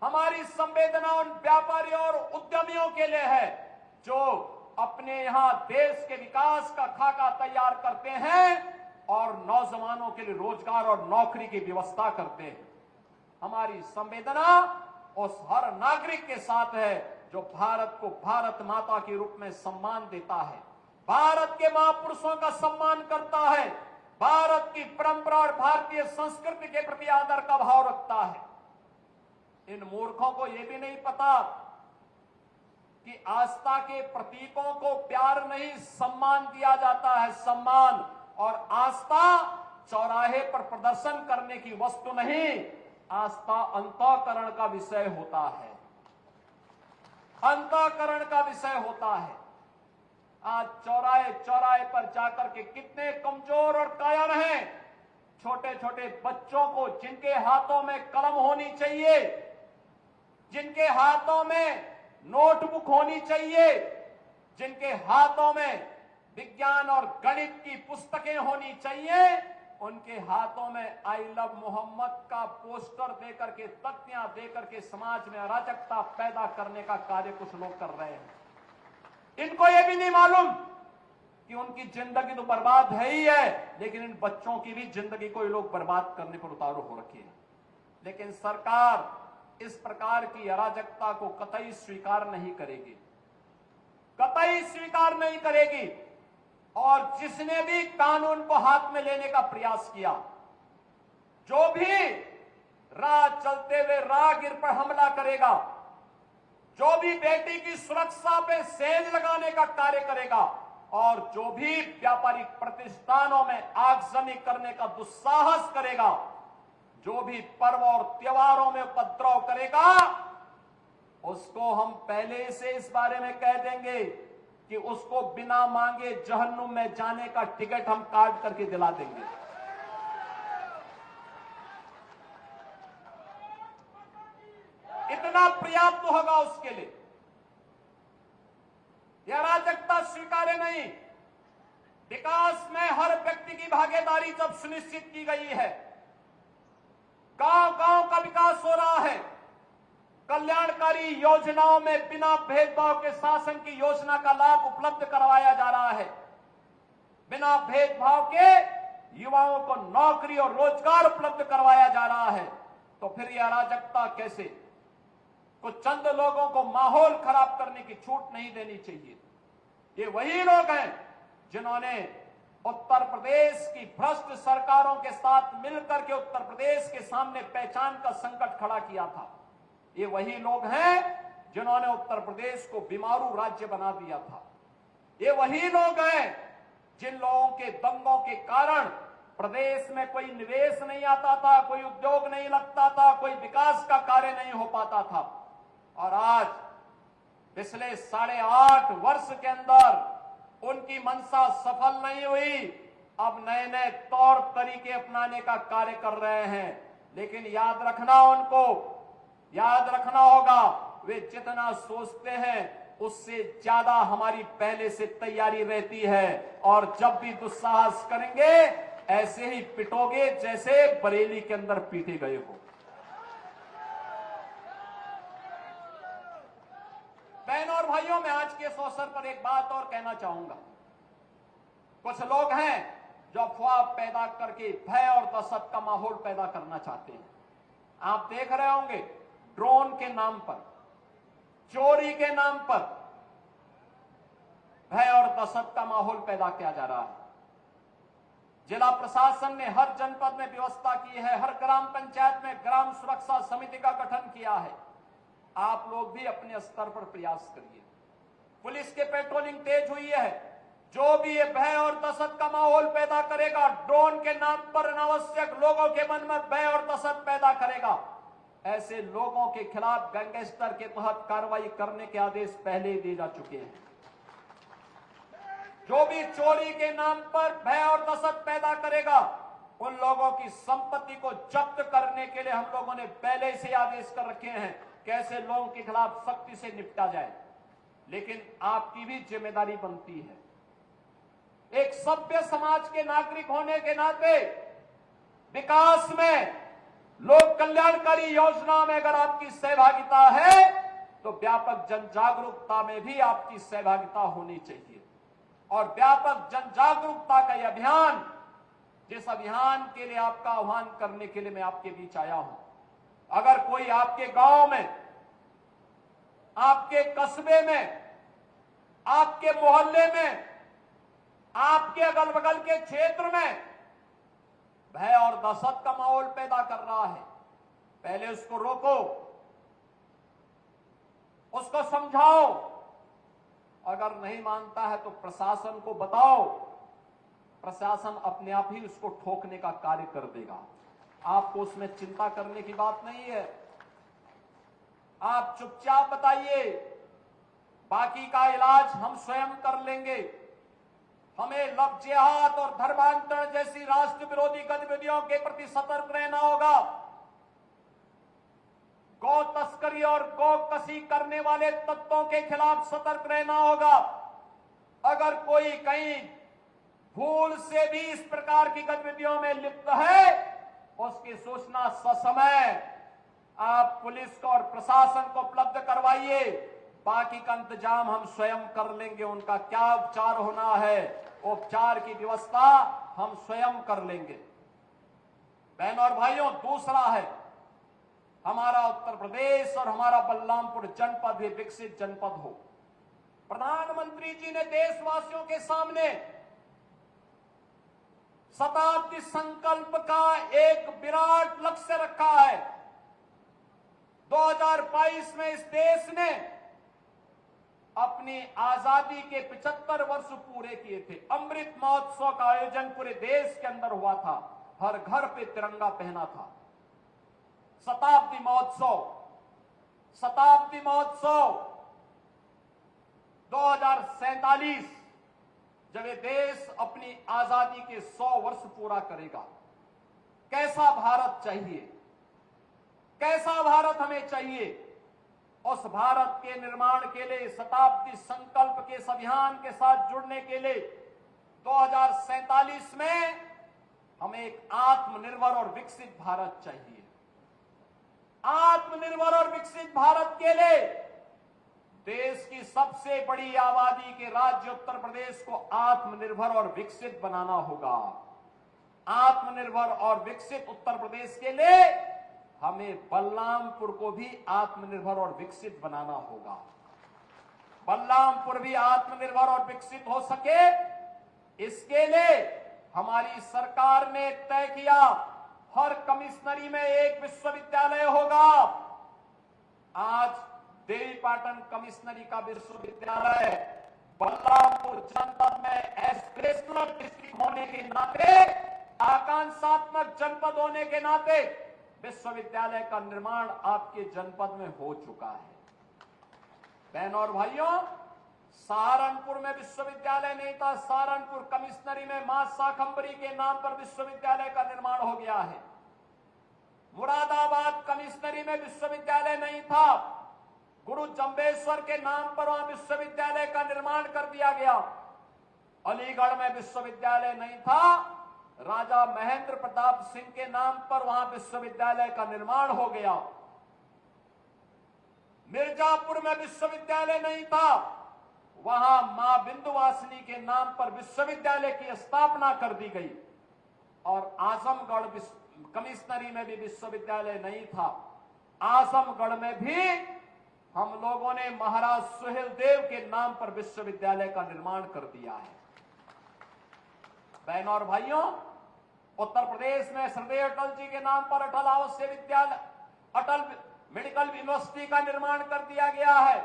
हमारी संवेदना उन व्यापारियों और उद्यमियों के लिए है जो अपने यहां देश के विकास का खाका तैयार करते हैं और नौजवानों के लिए रोजगार और नौकरी की व्यवस्था करते हैं। हमारी संवेदना उस हर नागरिक के साथ है जो भारत को भारत माता के रूप में सम्मान देता है, भारत के महापुरुषों का सम्मान करता है, भारत की परंपरा और भारतीय संस्कृति के प्रति आदर का भाव रखता है। इन मूर्खों को यह भी नहीं पता कि आस्था के प्रतीकों को प्यार नहीं सम्मान दिया जाता है। सम्मान और आस्था चौराहे पर प्रदर्शन करने की वस्तु नहीं, आस्था अंतःकरण का विषय होता है, अंतःकरण का विषय होता है। आज चौराहे चौराहे पर जाकर के कितने कमजोर और कायर हैं, छोटे छोटे बच्चों को जिनके हाथों में कलम होनी चाहिए, जिनके हाथों में नोटबुक होनी चाहिए, जिनके हाथों में विज्ञान और गणित की पुस्तकें होनी चाहिए, उनके हाथों में आई लव मोहम्मद का पोस्टर देकर के, तख्तियां देकर के समाज में अराजकता पैदा करने का कार्य कुछ लोग कर रहे हैं। इनको यह भी नहीं मालूम कि उनकी जिंदगी तो बर्बाद है ही है, लेकिन इन बच्चों की भी जिंदगी को ये लोग बर्बाद करने पर उतारू हो रखे हैं। लेकिन सरकार इस प्रकार की अराजकता को कतई स्वीकार नहीं करेगी, कतई स्वीकार नहीं करेगी। और जिसने भी कानून को हाथ में लेने का प्रयास किया, जो भी राह चलते हुए राहगीर पर हमला करेगा, जो भी बेटी की सुरक्षा पे सेल लगाने का कार्य करेगा और जो भी व्यापारिक प्रतिष्ठानों में आगजनी करने का दुस्साहस करेगा, जो भी पर्व और त्योहारों में उपद्रव करेगा, उसको हम पहले से इस बारे में कह देंगे कि उसको बिना मांगे जहन्नुम में जाने का टिकट हम काट करके दिला देंगे। इतना पर्याप्त होगा उसके लिए। यह अराजकता स्वीकार्य नहीं। विकास में हर व्यक्ति की भागीदारी जब सुनिश्चित की गई है, गांव-गांव का विकास हो रहा है, कल्याणकारी योजनाओं में बिना भेदभाव के शासन की योजना का लाभ उपलब्ध करवाया जा रहा है, बिना भेदभाव के युवाओं को नौकरी और रोजगार उपलब्ध करवाया जा रहा है, तो फिर यह अराजकता कैसे? कुछ चंद लोगों को माहौल खराब करने की छूट नहीं देनी चाहिए। ये वही लोग हैं जिन्होंने उत्तर प्रदेश की भ्रष्ट सरकारों के साथ मिलकर के उत्तर प्रदेश के सामने पहचान का संकट खड़ा किया था। ये वही लोग हैं जिन्होंने उत्तर प्रदेश को बीमारू राज्य बना दिया था। ये वही लोग हैं जिन लोगों के दंगों के कारण प्रदेश में कोई निवेश नहीं आता था, कोई उद्योग नहीं लगता था, कोई विकास का कार्य नहीं हो पाता था। और आज पिछले 8.5 वर्ष के अंदर उनकी मंशा सफल नहीं हुई। अब नए नए तौर तरीके अपनाने का कार्य कर रहे हैं, लेकिन याद रखना होगा, वे जितना सोचते हैं उससे ज्यादा हमारी पहले से तैयारी रहती है। और जब भी दुस्साहस करेंगे ऐसे ही पिटोगे जैसे बरेली के अंदर पीटे गए हो। बहनों और भाइयों, मैं आज के इस अवसर पर एक बात और कहना चाहूंगा। कुछ लोग हैं जो अफवाह पैदा करके भय और दहशत का माहौल पैदा करना चाहते हैं। आप देख रहे होंगे ड्रोन के नाम पर, चोरी के नाम पर भय और दहशत का माहौल पैदा किया जा रहा है। जिला प्रशासन ने हर जनपद में व्यवस्था की है, हर ग्राम पंचायत में ग्राम सुरक्षा समिति का गठन किया है। आप लोग भी अपने स्तर पर प्रयास करिए। पुलिस के पेट्रोलिंग तेज हुई है। जो भी ये भय और दहशत का माहौल पैदा करेगा, ड्रोन के नाम पर अनावश्यक लोगों के मन में भय और दहशत पैदा करेगा, ऐसे लोगों के खिलाफ गैंगस्टर के तहत कार्रवाई करने के आदेश पहले ही दिए जा चुके हैं। जो भी चोरी के नाम पर भय और दहशत पैदा करेगा, उन लोगों की संपत्ति को जब्त करने के लिए हम लोगों ने पहले से आदेश कर रखे हैं कि ऐसे लोगों के खिलाफ सख्ती से निपटा जाए। लेकिन आपकी भी जिम्मेदारी बनती है, एक सभ्य समाज के नागरिक होने के नाते विकास में, लोक कल्याणकारी योजनाओं में अगर आपकी सहभागिता है तो व्यापक जन जागरूकता में भी आपकी सहभागिता होनी चाहिए। और व्यापक जन जागरूकता का यह अभियान, जिस अभियान के लिए आपका आह्वान करने के लिए मैं आपके बीच आया हूं, अगर कोई आपके गांव में, आपके कस्बे में, आपके मोहल्ले में, आपके अगल बगल के क्षेत्र में भय और दहशत का माहौल पैदा कर रहा है, पहले उसको रोको, उसको समझाओ। अगर नहीं मानता है तो प्रशासन को बताओ, प्रशासन अपने आप ही उसको ठोकने का कार्य कर देगा। आपको उसमें चिंता करने की बात नहीं है। आप चुपचाप बताइए, बाकी का इलाज हम स्वयं कर लेंगे। हमें लव जिहाद और धर्मांतरण जैसी राष्ट्र विरोधी गतिविधियों के प्रति सतर्क रहना होगा। गौ तस्करी और गौ कसी करने वाले तत्वों के खिलाफ सतर्क रहना होगा। अगर कोई कहीं भूल से भी इस प्रकार की गतिविधियों में लिप्त है, उसकी सूचना ससमय आप पुलिस को और प्रशासन को उपलब्ध करवाइए। बाकी का इंतजाम हम स्वयं कर लेंगे। उनका क्या उपचार होना है, उपचार की व्यवस्था हम स्वयं कर लेंगे। बहनों और भाइयों, दूसरा है, हमारा उत्तर प्रदेश और हमारा बलरामपुर जनपद भी विकसित जनपद हो। प्रधानमंत्री जी ने देशवासियों के सामने शताब्दी संकल्प का एक विराट लक्ष्य रखा है। 2022 में इस देश ने अपनी आजादी के 75 वर्ष पूरे किए थे। अमृत महोत्सव का आयोजन पूरे देश के अंदर हुआ था, हर घर पे तिरंगा पहना था। शताब्दी महोत्सव 2047 जब ये देश अपनी आजादी के 100 वर्ष पूरा करेगा, कैसा भारत चाहिए, कैसा भारत हमें चाहिए, उस भारत के निर्माण के लिए शताब्दी संकल्प के इस अभियान के साथ जुड़ने के लिए 2047 में हमें एक आत्मनिर्भर और विकसित भारत चाहिए। आत्मनिर्भर और विकसित भारत के लिए देश की सबसे बड़ी आबादी के राज्य उत्तर प्रदेश को आत्मनिर्भर और विकसित बनाना होगा। आत्मनिर्भर और विकसित उत्तर प्रदेश के लिए हमें बलरामपुर को भी आत्मनिर्भर और विकसित बनाना होगा। बलरामपुर भी आत्मनिर्भर और विकसित हो सके, इसके लिए हमारी सरकार ने तय किया हर कमिश्नरी में एक विश्वविद्यालय होगा। आज देवीपाटन कमिश्नरी का विश्वविद्यालय बलरामपुर जनपद में एस्पिरेशनल डिस्ट्रिक्ट होने के नाते, आकांक्षात्मक जनपद होने के नाते विश्वविद्यालय का निर्माण आपके जनपद में हो चुका है। बहनों और भाइयों, सहारनपुर में विश्वविद्यालय नहीं था, सहारनपुर कमिश्नरी में मां शाकंभरी के नाम पर विश्वविद्यालय का निर्माण हो गया है। मुरादाबाद कमिश्नरी में विश्वविद्यालय नहीं था, गुरु जंबेश्वर के नाम पर वहां विश्वविद्यालय का निर्माण कर दिया गया। अलीगढ़ में विश्वविद्यालय नहीं था, राजा महेंद्र प्रताप सिंह के नाम पर वहां विश्वविद्यालय का निर्माण हो गया। मिर्जापुर में विश्वविद्यालय नहीं था, वहां मां बिंदुवासिनी के नाम पर विश्वविद्यालय की स्थापना कर दी गई। और आजमगढ़ कमिश्नरी में भी विश्वविद्यालय नहीं था। आजमगढ़ में भी हम लोगों ने महाराज सुहेलदेव के नाम पर विश्वविद्यालय का निर्माण कर दिया है। बहनों और भाइयों, उत्तर प्रदेश में श्रद्धेय अटल जी के नाम पर अटल आवासीय विद्यालय, अटल मेडिकल यूनिवर्सिटी का निर्माण कर दिया गया है।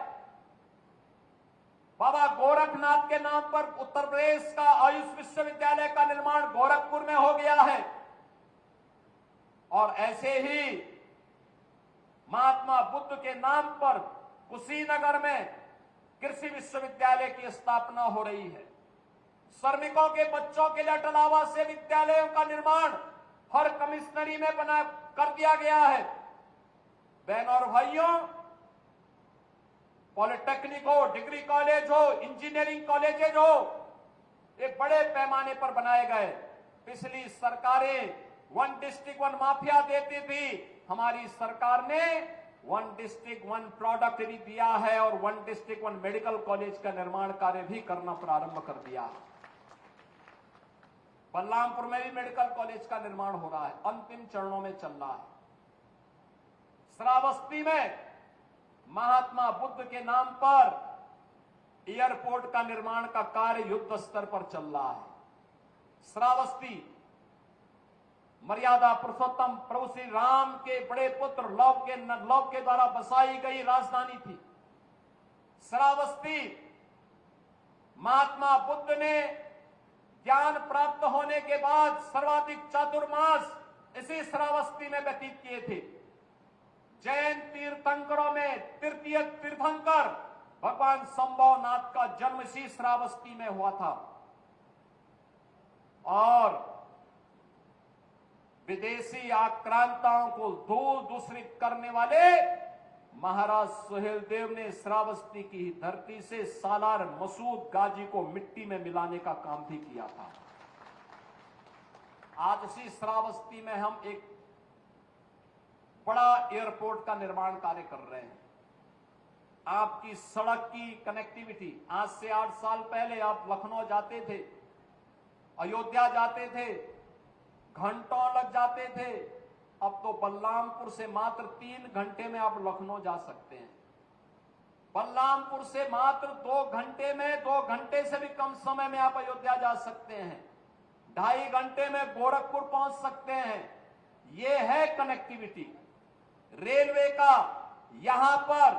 बाबा गोरखनाथ के नाम पर उत्तर प्रदेश का आयुष विश्वविद्यालय का निर्माण गोरखपुर में हो गया है। और ऐसे ही महात्मा बुद्ध के नाम पर कुशीनगर में कृषि विश्वविद्यालय की स्थापना हो रही है। श्रमिकों के बच्चों के लिए अटल आवासीय विद्यालयों का निर्माण हर कमिश्नरी में बना कर दिया गया है। बहनों और भाइयों, पॉलिटेक्निक हो, डिग्री कॉलेज हो, इंजीनियरिंग कॉलेजेज हो, ये बड़े पैमाने पर बनाए गए। पिछली सरकारें वन डिस्ट्रिक्ट वन माफिया देती थी, हमारी सरकार ने वन डिस्ट्रिक्ट वन प्रोडक्ट भी दिया है और one district one medical college का निर्माण कार्य भी करना प्रारंभ कर दिया है। बलरामपुर में भी मेडिकल कॉलेज का निर्माण हो रहा है, अंतिम चरणों में चल रहा है। श्रावस्ती में महात्मा बुद्ध के नाम पर एयरपोर्ट का निर्माण का कार्य युद्ध स्तर पर चल रहा है। श्रावस्ती मर्यादा पुरुषोत्तम प्रभु श्री राम के बड़े पुत्र लव के द्वारा बसाई गई राजधानी थी। श्रावस्ती महात्मा बुद्ध ने ज्ञान प्राप्त होने के बाद सर्वाधिक चातुर्मास इसी श्रावस्ती में व्यतीत किए थे। जैन तीर्थंकरों में तृतीय तीर्थंकर भगवान संभवनाथ का जन्म इसी श्रावस्ती में हुआ था। और विदेशी आक्रांताओं को दूर दूसरित करने वाले महाराज सुहेलदेव ने श्रावस्ती की धरती से सालार मसूद गाजी को मिट्टी में मिलाने का काम भी किया था। आज इसी श्रावस्ती में हम एक बड़ा एयरपोर्ट का निर्माण कार्य कर रहे हैं। आपकी सड़क की कनेक्टिविटी, आज से 8 साल पहले आप लखनऊ जाते थे, अयोध्या जाते थे, घंटों लग जाते थे। अब तो बलरामपुर से मात्र 3 घंटे में आप लखनऊ जा सकते हैं। बलरामपुर से मात्र 2 घंटे में, 2 घंटे से भी कम समय में आप अयोध्या जा सकते हैं। 2.5 घंटे में गोरखपुर पहुंच सकते हैं। ये है कनेक्टिविटी। रेलवे का यहां पर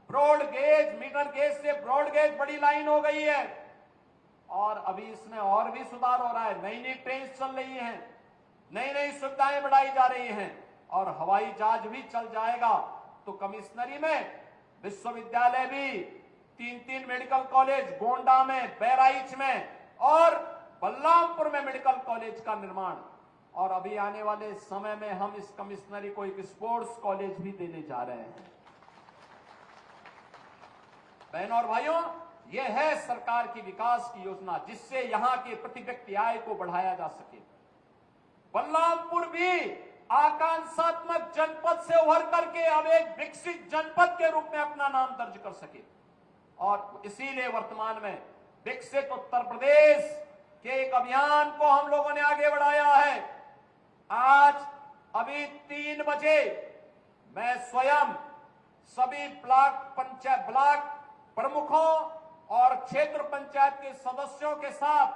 ब्रॉड गेज, मीटर गेज से ब्रॉड गेज बड़ी लाइन हो गई है और अभी इसमें और भी सुधार हो रहा है। नई नई ट्रेन चल रही हैं, नई नई सुविधाएं बढ़ाई जा रही हैं और हवाई जहाज भी चल जाएगा। तो कमिश्नरी में विश्वविद्यालय भी 3-3 मेडिकल कॉलेज, गोंडा में, बहराइच में और बलरामपुर में मेडिकल कॉलेज का निर्माण, और अभी आने वाले समय में हम इस कमिश्नरी को एक स्पोर्ट्स कॉलेज भी देने जा रहे हैं। बहनों और भाइयों, यह है सरकार की विकास की योजना जिससे यहां के प्रति व्यक्ति आय को बढ़ाया जा सके। बलरामपुर भी आकांक्षात्मक जनपद से उभर करके अब एक विकसित जनपद के रूप में अपना नाम दर्ज कर सके और इसीलिए वर्तमान में विकसित उत्तर प्रदेश के एक अभियान को हम लोगों ने आगे बढ़ाया है। आज अभी 3 बजे मैं स्वयं सभी ब्लॉक प्रमुखों और क्षेत्र पंचायत के सदस्यों के साथ,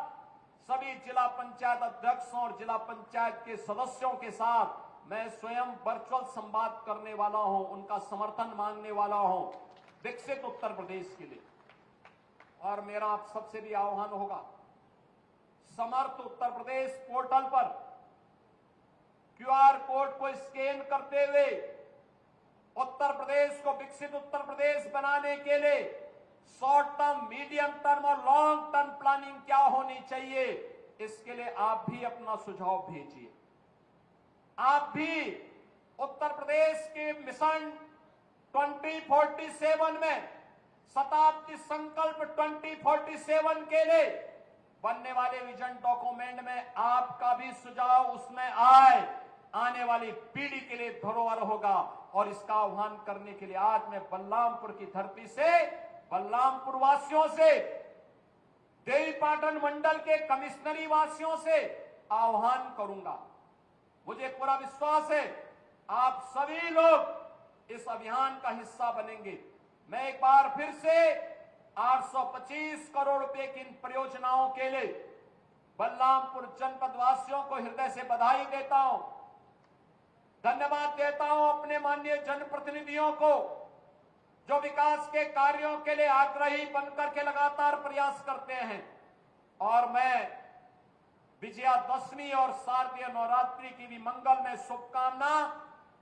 सभी जिला पंचायत अध्यक्षों और जिला पंचायत के सदस्यों के साथ मैं स्वयं वर्चुअल संवाद करने वाला हूं, उनका समर्थन मांगने वाला हूं विकसित उत्तर प्रदेश के लिए। और मेरा आप सबसे भी आह्वान होगा, समर्थ उत्तर प्रदेश पोर्टल पर QR कोड को स्कैन करते हुए उत्तर प्रदेश को विकसित उत्तर प्रदेश बनाने के लिए शॉर्ट टर्म, मीडियम टर्म और लॉन्ग टर्म प्लानिंग क्या होनी चाहिए, इसके लिए आप भी अपना सुझाव भेजिए। आप भी उत्तर प्रदेश के मिशन 2047 में, शताब्दी संकल्प 2047 के लिए बनने वाले विजन डॉक्यूमेंट में आपका भी सुझाव उसमें आए, आने वाली पीढ़ी के लिए धरोहर होगा। और इसका आह्वान करने के लिए आज मैं बलरामपुर की धरती से, बलरामपुर वासियों से, देवीपाटन मंडल के कमिश्नरी वासियों से आह्वान करूंगा। मुझे पूरा विश्वास है आप सभी लोग इस अभियान का हिस्सा बनेंगे। मैं एक बार फिर से 825 करोड़ रुपए की इन परियोजनाओं के लिए बलरामपुर जनपद वासियों को हृदय से बधाई देता हूं, धन्यवाद देता हूं अपने माननीय जनप्रतिनिधियों को जो विकास के कार्यों के लिए आग्रही बनकर के लगातार प्रयास करते हैं। और मैं विजयादशमी और शारदीय नवरात्रि की भी मंगलमय शुभकामना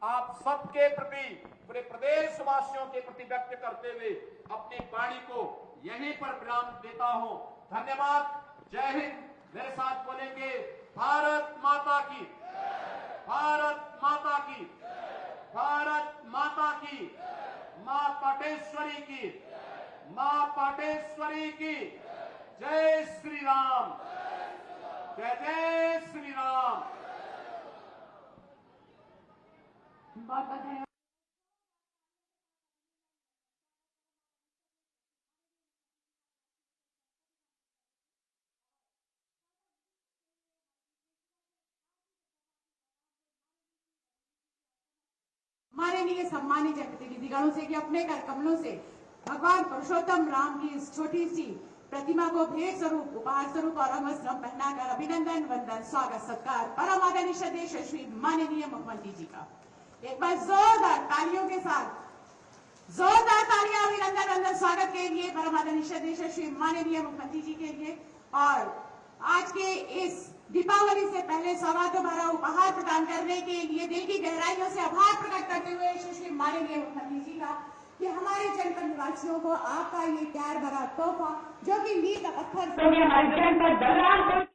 आप सबके प्रति, पूरे प्रदेशवासियों के प्रति व्यक्त करते हुए अपनी वाणी को यहीं पर विराम देता हूं। धन्यवाद। जय हिंद। मेरे साथ बोलेंगे भारत माता की, भारत माता की, भारत माता की, मां पाटेश्वरी की, मां पाटेश्वरी की। जय श्री राम, जय जय श्री राम। बहुत बहुत धन्यवाद। माननीय सम्मानित जनप्रतिनिधिगणों से कि अपने कर कमलों से भगवान पुरुषोत्तम राम की इस छोटी सी प्रतिमा को भेंट स्वरूप, उपहार स्वरूप और वस्त्र पहनाकर अभिनंदन, वंदन, स्वागत, सत्कार परम आदरणीय श्रद्धेय श्री माननीय मुख्यमंत्री जी का एक बार जोरदार तालियों के साथ, जोरदार तालियां अभिनंदन, वंदन, स्वागत के लिए परम आदरणीय श्रद्धेय श्री माननीय मुख्यमंत्री जी के लिए। और आज के इस दीपावली से पहले सौगातों भरा उपहार प्रदान करने के लिए दिल की गहराइयों से आभार प्रकट करते हुए श्री माननीय मुख्यमंत्री जी का कि हमारे जनपद निवासियों को आपका ये प्यार भरा तोहफा जो कि नींव का पत्थर हमारे जनपद बलरामपुर